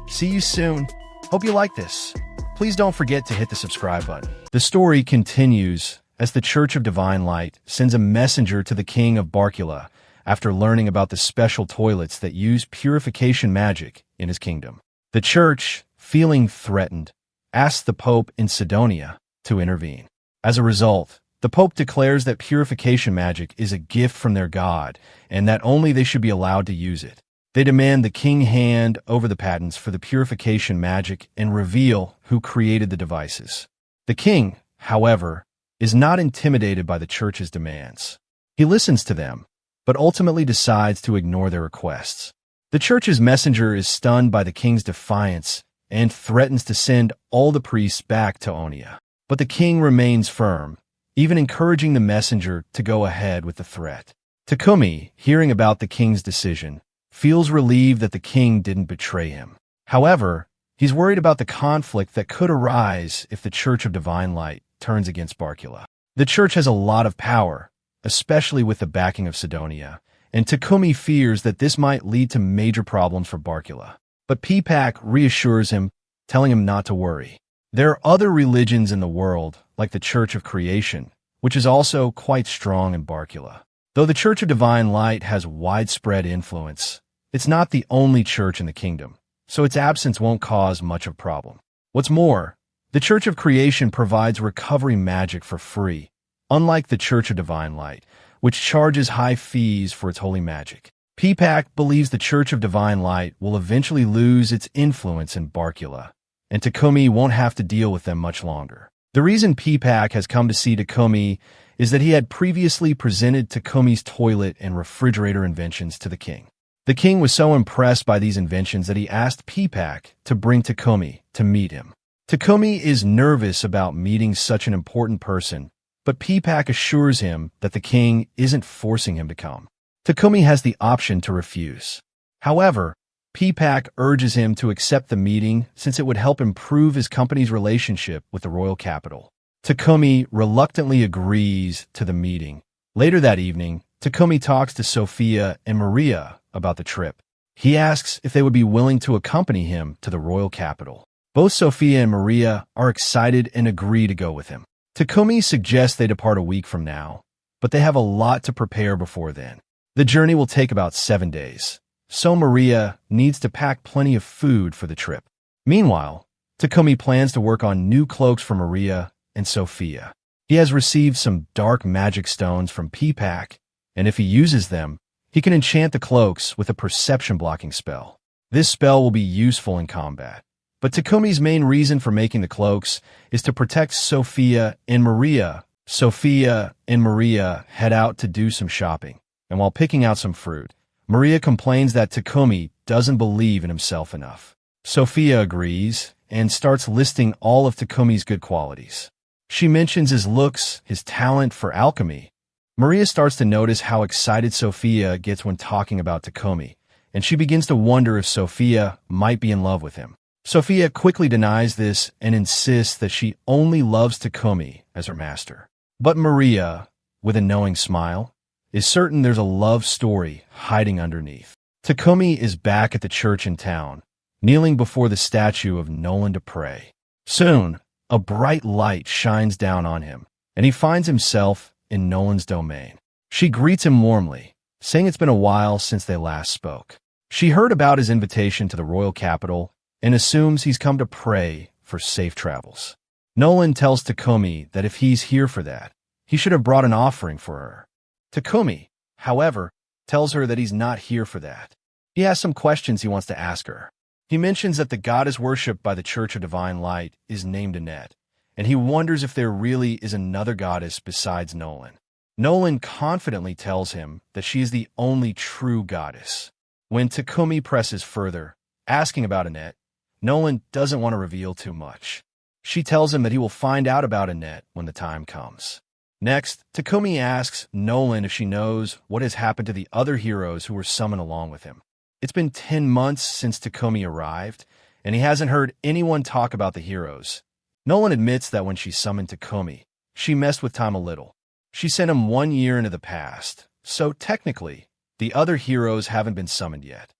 See you soon. Hope you like this. Please don't forget to hit the subscribe button. The story continues as the Church of Divine Light sends a messenger to the king of Barkula after learning about the special toilets that use purification magic in his kingdom. The church, feeling threatened, asks the Pope in Sidonia to intervene. As a result, the Pope declares that purification magic is a gift from their god and that only they should be allowed to use it. They demand the king hand over the patents for the purification magic and reveal who created the devices. The king, however, is not intimidated by the church's demands. He listens to them, but ultimately decides to ignore their requests. The church's messenger is stunned by the king's defiance and threatens to send all the priests back to Onia. But the king remains firm, even encouraging the messenger to go ahead with the threat. Takumi, hearing about the king's decision, feels relieved that the king didn't betray him. However, he's worried about the conflict that could arise if the Church of Divine Light turns against Barkula. The church has a lot of power, especially with the backing of Sidonia, and Takumi fears that this might lead to major problems for Barkula. But P-Pack reassures him, telling him not to worry. There are other religions in the world, like the Church of Creation, which is also quite strong in Barkula. Though the Church of Divine Light has widespread influence, it's not the only church in the kingdom, so its absence won't cause much of a problem. What's more, the Church of Creation provides recovery magic for free, unlike the Church of Divine Light, which charges high fees for its holy magic. P-Pack believes the Church of Divine Light will eventually lose its influence in Barkula, and Takumi won't have to deal with them much longer. The reason P-Pack has come to see Takumi is that he had previously presented Takumi's toilet and refrigerator inventions to the king. The king was so impressed by these inventions that he asked P-Pack to bring Takumi to meet him. Takumi is nervous about meeting such an important person, but P-Pack assures him that the king isn't forcing him to come. Takumi has the option to refuse. However, P-Pack urges him to accept the meeting since it would help improve his company's relationship with the royal capital. Takumi reluctantly agrees to the meeting. Later that evening, Takumi talks to Sophia and Maria about the trip. He asks if they would be willing to accompany him to the royal capital. Both Sophia and Maria are excited and agree to go with him. Takumi suggests they depart a week from now, but they have a lot to prepare before then. The journey will take about 7 days, so Maria needs to pack plenty of food for the trip. Meanwhile, Takumi plans to work on new cloaks for Maria and Sophia. He has received some dark magic stones from P-Pack, and if he uses them, he can enchant the cloaks with a perception blocking spell. This spell will be useful in combat. But Takumi's main reason for making the cloaks is to protect Sophia and Maria. Sophia and Maria head out to do some shopping, and while picking out some fruit, Maria complains that Takumi doesn't believe in himself enough. Sophia agrees and starts listing all of Takumi's good qualities. She mentions his looks, his talent for alchemy. Maria starts to notice how excited Sophia gets when talking about Takumi, and she begins to wonder if Sophia might be in love with him. Sophia quickly denies this and insists that she only loves Takumi as her master. But Maria, with a knowing smile, is certain there's a love story hiding underneath. Takumi is back at the church in town, kneeling before the statue of Nolan to pray. Soon, a bright light shines down on him, and he finds himself in Nolan's domain. She greets him warmly, saying it's been a while since they last spoke. She heard about his invitation to the royal capital and assumes he's come to pray for safe travels. Nolan tells Takumi that if he's here for that, he should have brought an offering for her. Takumi, however, tells her that he's not here for that. He has some questions he wants to ask her. He mentions that the goddess worshipped by the Church of Divine Light is named Annette, and he wonders if there really is another goddess besides Nolan. Nolan confidently tells him that she is the only true goddess. When Takumi presses further, asking about Annette, Nolan doesn't want to reveal too much. She tells him that he will find out about Annette when the time comes. Next, Takumi asks Nolan if she knows what has happened to the other heroes who were summoned along with him. It's been 10 months since Takumi arrived, and he hasn't heard anyone talk about the heroes. Nolan admits that when she summoned Takumi, she messed with time a little. She sent him 1 year into the past, so technically, the other heroes haven't been summoned yet.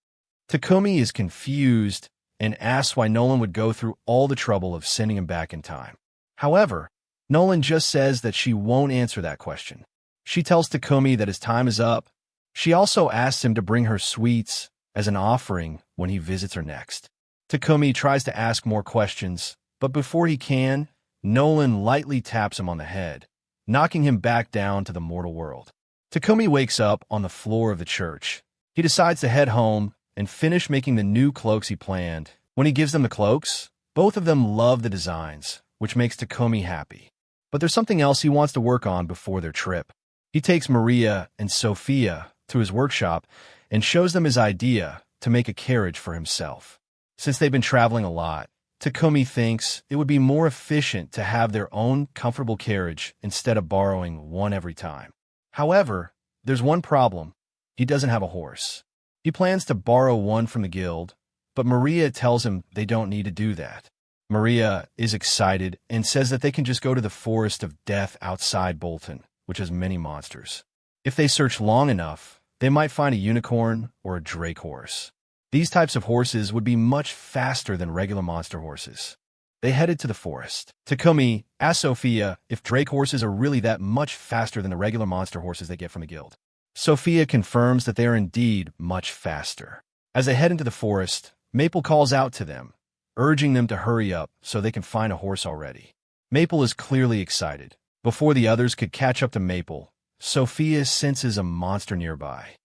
Takumi is confused and asks why Nolan would go through all the trouble of sending him back in time. However, Nolan just says that she won't answer that question. She tells Takumi that his time is up. She also asks him to bring her sweets as an offering when he visits her next. Takumi tries to ask more questions, but before he can, Nolan lightly taps him on the head, knocking him back down to the mortal world. Takumi wakes up on the floor of the church. He decides to head home and finish making the new cloaks he planned. When he gives them the cloaks, both of them love the designs, which makes Takumi happy. But there's something else he wants to work on before their trip. He takes Maria and Sophia to his workshop and shows them his idea to make a carriage for himself. Since they've been traveling a lot, Takumi thinks it would be more efficient to have their own comfortable carriage instead of borrowing one every time. However, there's one problem. He doesn't have a horse. He plans to borrow one from the guild, but Maria tells him they don't need to do that. Maria is excited and says that they can just go to the Forest of Death outside Bolton, which has many monsters. If they search long enough, they might find a unicorn or a drake horse. These types of horses would be much faster than regular monster horses. They headed to the forest. Takumi asks Sophia if drake horses are really that much faster than the regular monster horses they get from the guild. Sophia confirms that they are indeed much faster. As they head into the forest, Maple calls out to them, urging them to hurry up so they can find a horse already. Maple is clearly excited. Before the others could catch up to Maple, Sophia senses a monster nearby.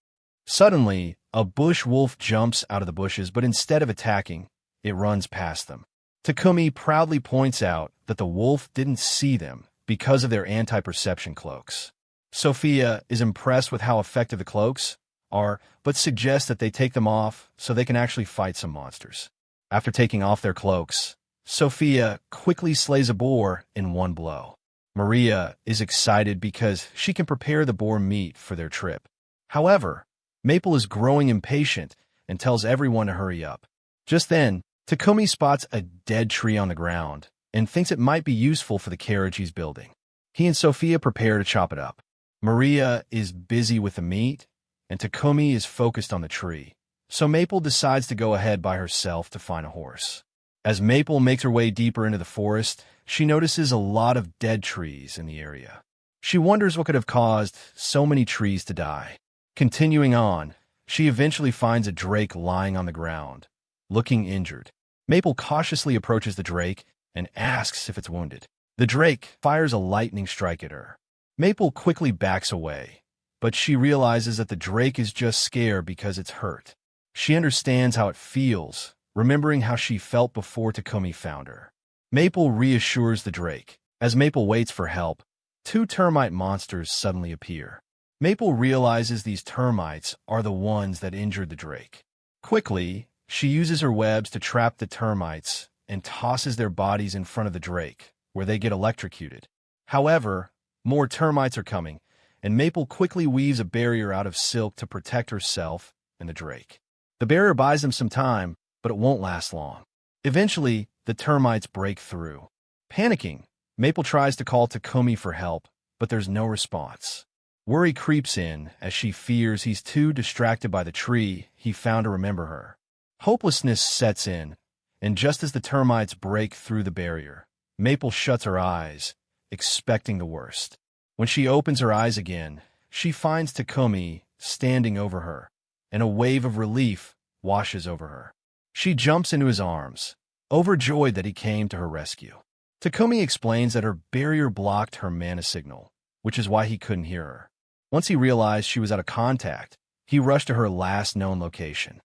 Suddenly, a bush wolf jumps out of the bushes, but instead of attacking, it runs past them. Takumi proudly points out that the wolf didn't see them because of their anti-perception cloaks. Sophia is impressed with how effective the cloaks are, but suggests that they take them off so they can actually fight some monsters. After taking off their cloaks, Sophia quickly slays a boar in one blow. Maria is excited because she can prepare the boar meat for their trip. However, Maple is growing impatient and tells everyone to hurry up. Just then, Takumi spots a dead tree on the ground and thinks it might be useful for the carriage he's building. He and Sophia prepare to chop it up. Maria is busy with the meat, and Takumi is focused on the tree, so Maple decides to go ahead by herself to find a horse. As Maple makes her way deeper into the forest, she notices a lot of dead trees in the area. She wonders what could have caused so many trees to die. Continuing on, she eventually finds a drake lying on the ground, looking injured. Maple cautiously approaches the drake and asks if it's wounded. The drake fires a lightning strike at her. Maple quickly backs away, but she realizes that the drake is just scared because it's hurt. She understands how it feels, remembering how she felt before Takumi found her. Maple reassures the drake. As Maple waits for help, 2 termite monsters suddenly appear. Maple realizes these termites are the ones that injured the drake. Quickly, she uses her webs to trap the termites and tosses their bodies in front of the drake, where they get electrocuted. However, more termites are coming, and Maple quickly weaves a barrier out of silk to protect herself and the drake. The barrier buys them some time, but it won't last long. Eventually, the termites break through. Panicking, Maple tries to call Takumi for help, but there's no response. Worry creeps in as she fears he's too distracted by the tree he found to remember her. Hopelessness sets in, and just as the termites break through the barrier, Maple shuts her eyes, expecting the worst. When she opens her eyes again, she finds Takumi standing over her, and a wave of relief washes over her. She jumps into his arms, overjoyed that he came to her rescue. Takumi explains that her barrier blocked her mana signal, which is why he couldn't hear her. Once he realized she was out of contact, he rushed to her last known location.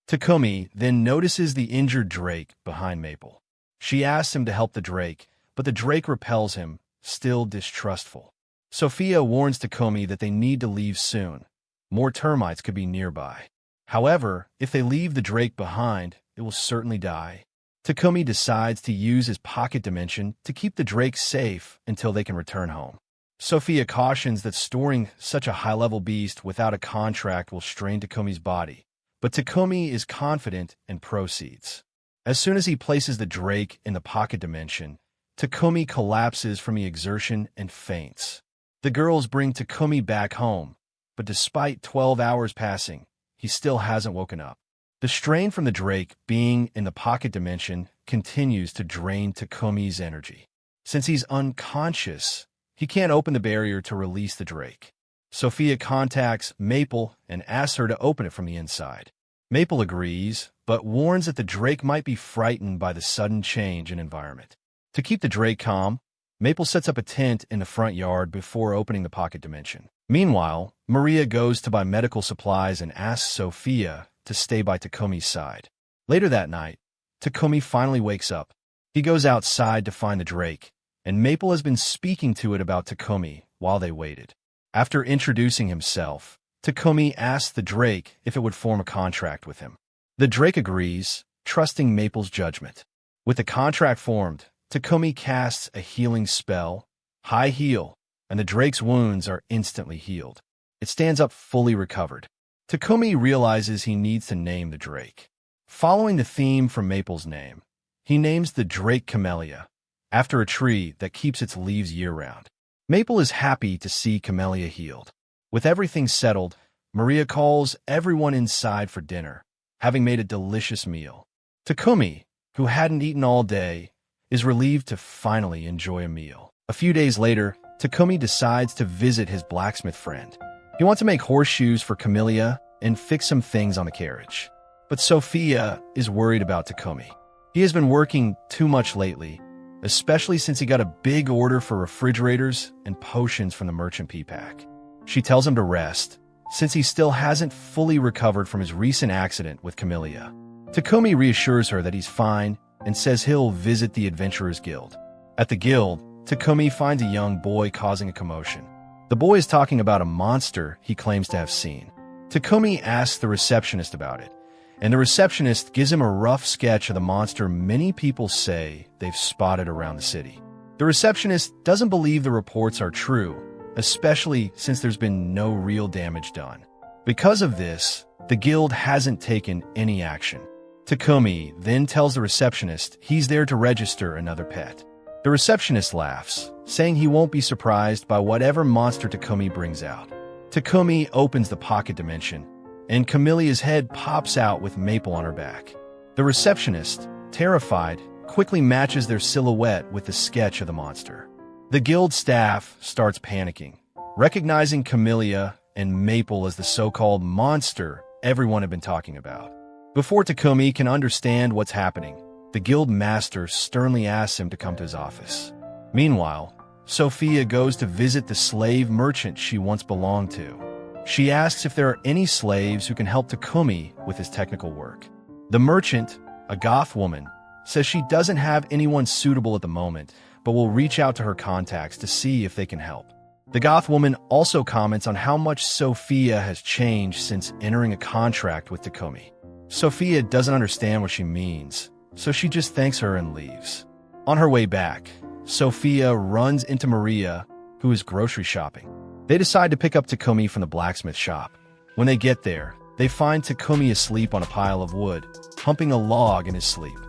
Takumi then notices the injured Drake behind Maple. She asks him to help the Drake, but the Drake repels him, still distrustful. Sophia warns Takumi that they need to leave soon. More termites could be nearby. However, if they leave the Drake behind, it will certainly die. Takumi decides to use his pocket dimension to keep the Drake safe until they can return home. Sophia cautions that storing such a high-level beast without a contract will strain Takumi's body, but Takumi is confident and proceeds. As soon as he places the Drake in the pocket dimension, Takumi collapses from the exertion and faints. The girls bring Takumi back home, but despite 12 hours passing, he still hasn't woken up. The strain from the Drake being in the pocket dimension continues to drain Takumi's energy. Since he's unconscious, he can't open the barrier to release the Drake. Sophia contacts Maple and asks her to open it from the inside. Maple agrees, but warns that the Drake might be frightened by the sudden change in environment. To keep the Drake calm, Maple sets up a tent in the front yard before opening the pocket dimension. Meanwhile, Maria goes to buy medical supplies and asks Sophia to stay by Takumi's side. Later that night, Takumi finally wakes up. He goes outside to find the Drake, and Maple has been speaking to it about Takumi while they waited. After introducing himself, Takumi asks the Drake if it would form a contract with him. The Drake agrees, trusting Maple's judgment. With the contract formed, Takumi casts a healing spell, High Heal, and the Drake's wounds are instantly healed. It stands up fully recovered. Takumi realizes he needs to name the Drake. Following the theme from Maple's name, he names the Drake Camellia, after a tree that keeps its leaves year-round. Maple is happy to see Camellia healed. With everything settled, Maria calls everyone inside for dinner, having made a delicious meal. Takumi, who hadn't eaten all day, is relieved to finally enjoy a meal. A few days later, Takumi decides to visit his blacksmith friend. He wants to make horseshoes for Camellia and fix some things on the carriage. But Sophia is worried about Takumi. He has been working too much lately, especially since he got a big order for refrigerators and potions from the merchant P-Pack. She tells him to rest, since he still hasn't fully recovered from his recent accident with Camellia. Takumi reassures her that he's fine and says he'll visit the Adventurers Guild. At the guild, Takumi finds a young boy causing a commotion. The boy is talking about a monster he claims to have seen. Takumi asks the receptionist about it, and the receptionist gives him a rough sketch of the monster many people say they've spotted around the city. The receptionist doesn't believe the reports are true, especially since there's been no real damage done. Because of this, the guild hasn't taken any action. Takumi then tells the receptionist he's there to register another pet. The receptionist laughs, saying he won't be surprised by whatever monster Takumi brings out. Takumi opens the pocket dimension, and Camellia's head pops out with Maple on her back. The receptionist, terrified, quickly matches their silhouette with the sketch of the monster. The guild staff starts panicking, recognizing Camellia and Maple as the so-called monster everyone had been talking about. Before Takumi can understand what's happening, the guild master sternly asks him to come to his office. Meanwhile, Sophia goes to visit the slave merchant she once belonged to. She asks if there are any slaves who can help Takumi with his technical work. The merchant, a goth woman, says she doesn't have anyone suitable at the moment, but will reach out to her contacts to see if they can help. The goth woman also comments on how much Sophia has changed since entering a contract with Takumi. Sophia doesn't understand what she means, so she just thanks her and leaves. On her way back, Sophia runs into Maria, who is grocery shopping. They decide to pick up Takumi from the blacksmith shop. When they get there, they find Takumi asleep on a pile of wood, humping a log in his sleep.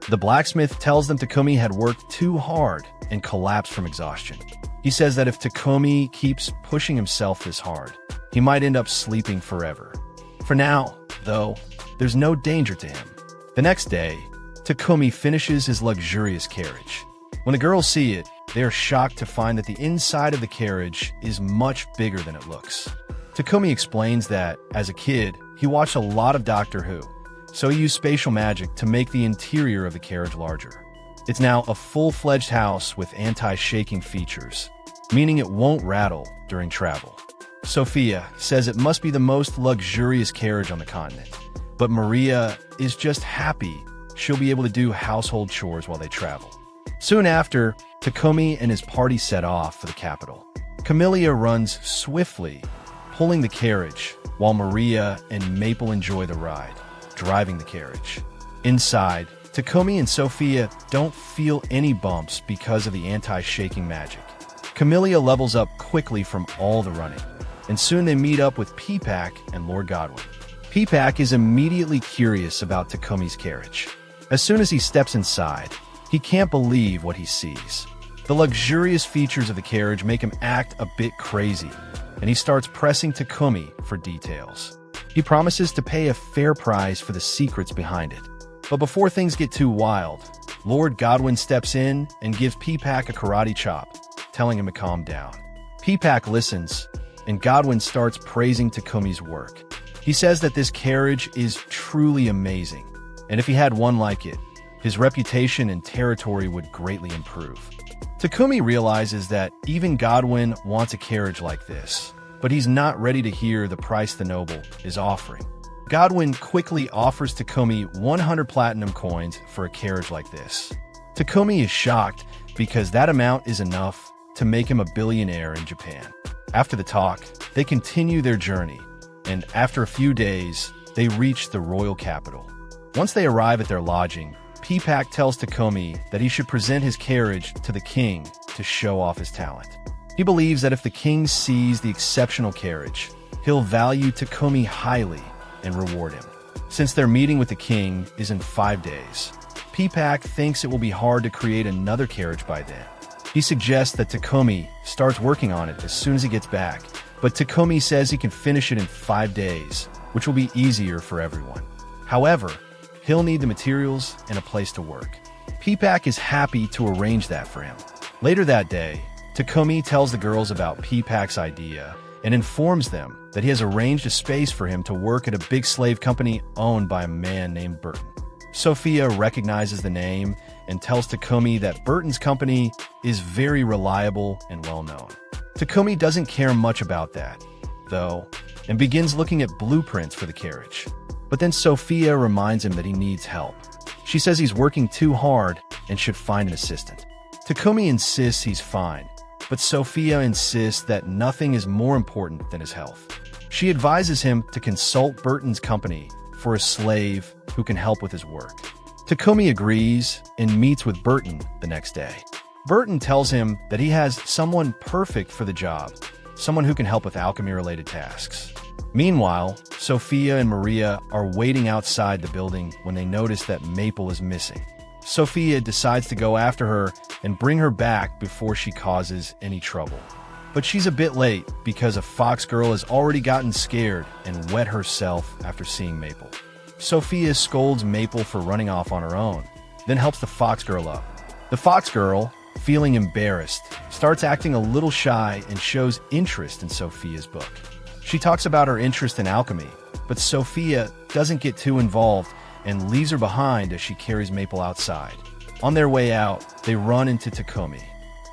The blacksmith tells them Takumi had worked too hard and collapsed from exhaustion. He says that if Takumi keeps pushing himself this hard, he might end up sleeping forever. For now, though, there's no danger to him. The next day, Takumi finishes his luxurious carriage. When the girls see it, they are shocked to find that the inside of the carriage is much bigger than it looks. Takumi explains that, as a kid, he watched a lot of Doctor Who, so he used spatial magic to make the interior of the carriage larger. It's now a full-fledged house with anti-shaking features, meaning it won't rattle during travel. Sophia says it must be the most luxurious carriage on the continent, but Maria is just happy she'll be able to do household chores while they travel. Soon after, Takumi and his party set off for the capital. Camellia runs swiftly, pulling the carriage, while Maria and Maple enjoy the ride, driving the carriage. Inside, Takumi and Sophia don't feel any bumps because of the anti-shaking magic. Camellia levels up quickly from all the running, and soon they meet up with Peepak and Lord Godwin. Peepak is immediately curious about Takumi's carriage. As soon as he steps inside, he can't believe what he sees. The luxurious features of the carriage make him act a bit crazy, and he starts pressing Takumi for details. He promises to pay a fair price for the secrets behind it. But before things get too wild, Lord Godwin steps in and gives Peepak a karate chop, telling him to calm down. Peepak listens, and Godwin starts praising Takumi's work. He says that this carriage is truly amazing, and if he had one like it, his reputation and territory would greatly improve. Takumi realizes that even Godwin wants a carriage like this, but he's not ready to hear the price the noble is offering. Godwin quickly offers Takumi 100 platinum coins for a carriage like this. Takumi is shocked because that amount is enough to make him a billionaire in Japan. After the talk, they continue their journey, and after a few days, they reach the royal capital. Once they arrive at their lodging, Peepak tells Takumi that he should present his carriage to the king to show off his talent. He believes that if the king sees the exceptional carriage, he'll value Takumi highly and reward him. Since their meeting with the king is in 5 days, Peepak thinks it will be hard to create another carriage by then. He suggests that Takumi starts working on it as soon as he gets back, but Takumi says he can finish it in 5 days, which will be easier for everyone. However, he'll need the materials and a place to work. Peepak is happy to arrange that for him. Later that day, Takumi tells the girls about Peepak's idea and informs them that he has arranged a space for him to work at a big slave company owned by a man named Burton. Sophia recognizes the name and tells Takumi that Burton's company is very reliable and well-known. Takumi doesn't care much about that, though, and begins looking at blueprints for the carriage. But then Sophia reminds him that he needs help. She says he's working too hard and should find an assistant. Takumi insists he's fine, but Sophia insists that nothing is more important than his health. She advises him to consult Burton's company for a slave who can help with his work. Takumi agrees and meets with Burton the next day. Burton tells him that he has someone perfect for the job, someone who can help with alchemy-related tasks. Meanwhile, Sophia and Maria are waiting outside the building when they notice that Maple is missing. Sophia decides to go after her and bring her back before she causes any trouble. But she's a bit late because a fox girl has already gotten scared and wet herself after seeing Maple. Sophia scolds Maple for running off on her own, then helps the fox girl up. The fox girl, feeling embarrassed, starts acting a little shy and shows interest in Sophia's book. She talks about her interest in alchemy, but Sophia doesn't get too involved and leaves her behind as she carries Maple outside. On their way out, they run into Takumi.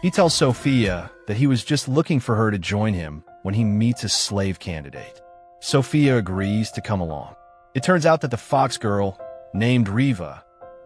He tells Sophia that he was just looking for her to join him when he meets a slave candidate. Sophia agrees to come along. It turns out that the fox girl, named Riva,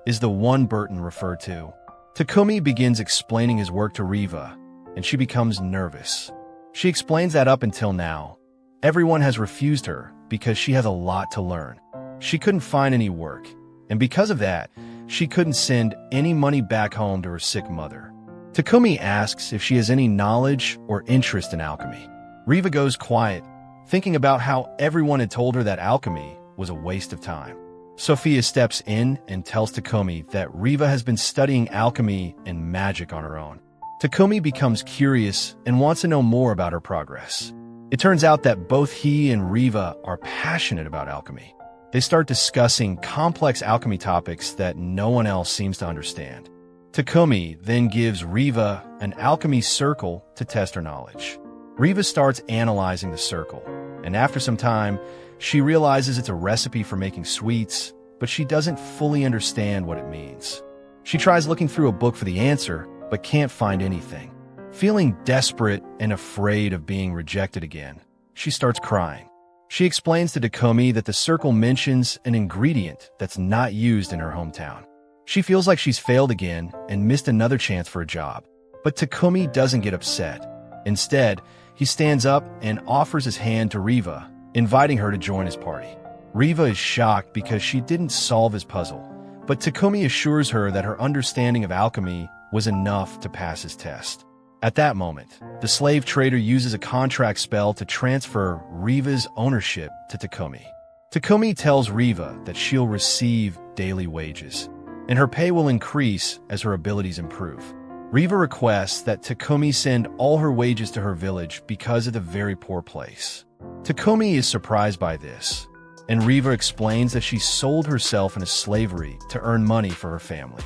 is the one Burton referred to. Takumi begins explaining his work to Riva, and she becomes nervous. She explains that up until now, everyone has refused her because she has a lot to learn. She couldn't find any work, and because of that, she couldn't send any money back home to her sick mother. Takumi asks if she has any knowledge or interest in alchemy. Riva goes quiet, thinking about how everyone had told her that alchemy was a waste of time. Sophia steps in and tells Takumi that Riva has been studying alchemy and magic on her own. Takumi becomes curious and wants to know more about her progress. It turns out that both he and Riva are passionate about alchemy. They start discussing complex alchemy topics that no one else seems to understand. Takumi then gives Riva an alchemy circle to test her knowledge. Riva starts analyzing the circle, and after some time, she realizes it's a recipe for making sweets, but she doesn't fully understand what it means. She tries looking through a book for the answer, but can't find anything. Feeling desperate and afraid of being rejected again, she starts crying. She explains to Takumi that the circle mentions an ingredient that's not used in her hometown. She feels like she's failed again and missed another chance for a job. But Takumi doesn't get upset. Instead, he stands up and offers his hand to Riva, inviting her to join his party. Riva is shocked because she didn't solve his puzzle, but Takumi assures her that her understanding of alchemy was enough to pass his test. At that moment, the slave trader uses a contract spell to transfer Riva's ownership to Takumi. Takumi tells Riva that she'll receive daily wages, and her pay will increase as her abilities improve. Riva requests that Takumi send all her wages to her village because of the very poor place. Takumi is surprised by this, and Riva explains that she sold herself into slavery to earn money for her family,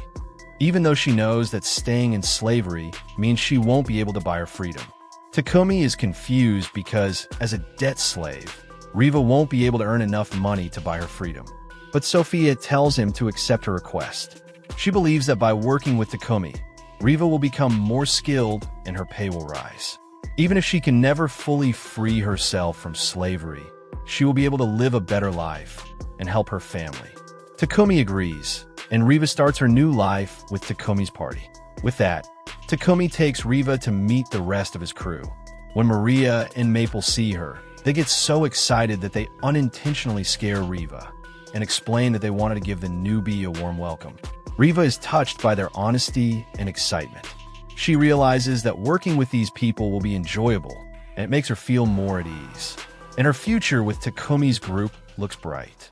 even though she knows that staying in slavery means she won't be able to buy her freedom. Takumi is confused because, as a debt slave, Riva won't be able to earn enough money to buy her freedom. But Sophia tells him to accept her request. She believes that by working with Takumi, Riva will become more skilled and her pay will rise. Even if she can never fully free herself from slavery, she will be able to live a better life and help her family. Takumi agrees, and Riva starts her new life with Takumi's party. With that, Takumi takes Riva to meet the rest of his crew. When Maria and Maple see her, they get so excited that they unintentionally scare Riva and explain that they wanted to give the newbie a warm welcome. Riva is touched by their honesty and excitement. She realizes that working with these people will be enjoyable, and it makes her feel more at ease. And her future with Takumi's group looks bright.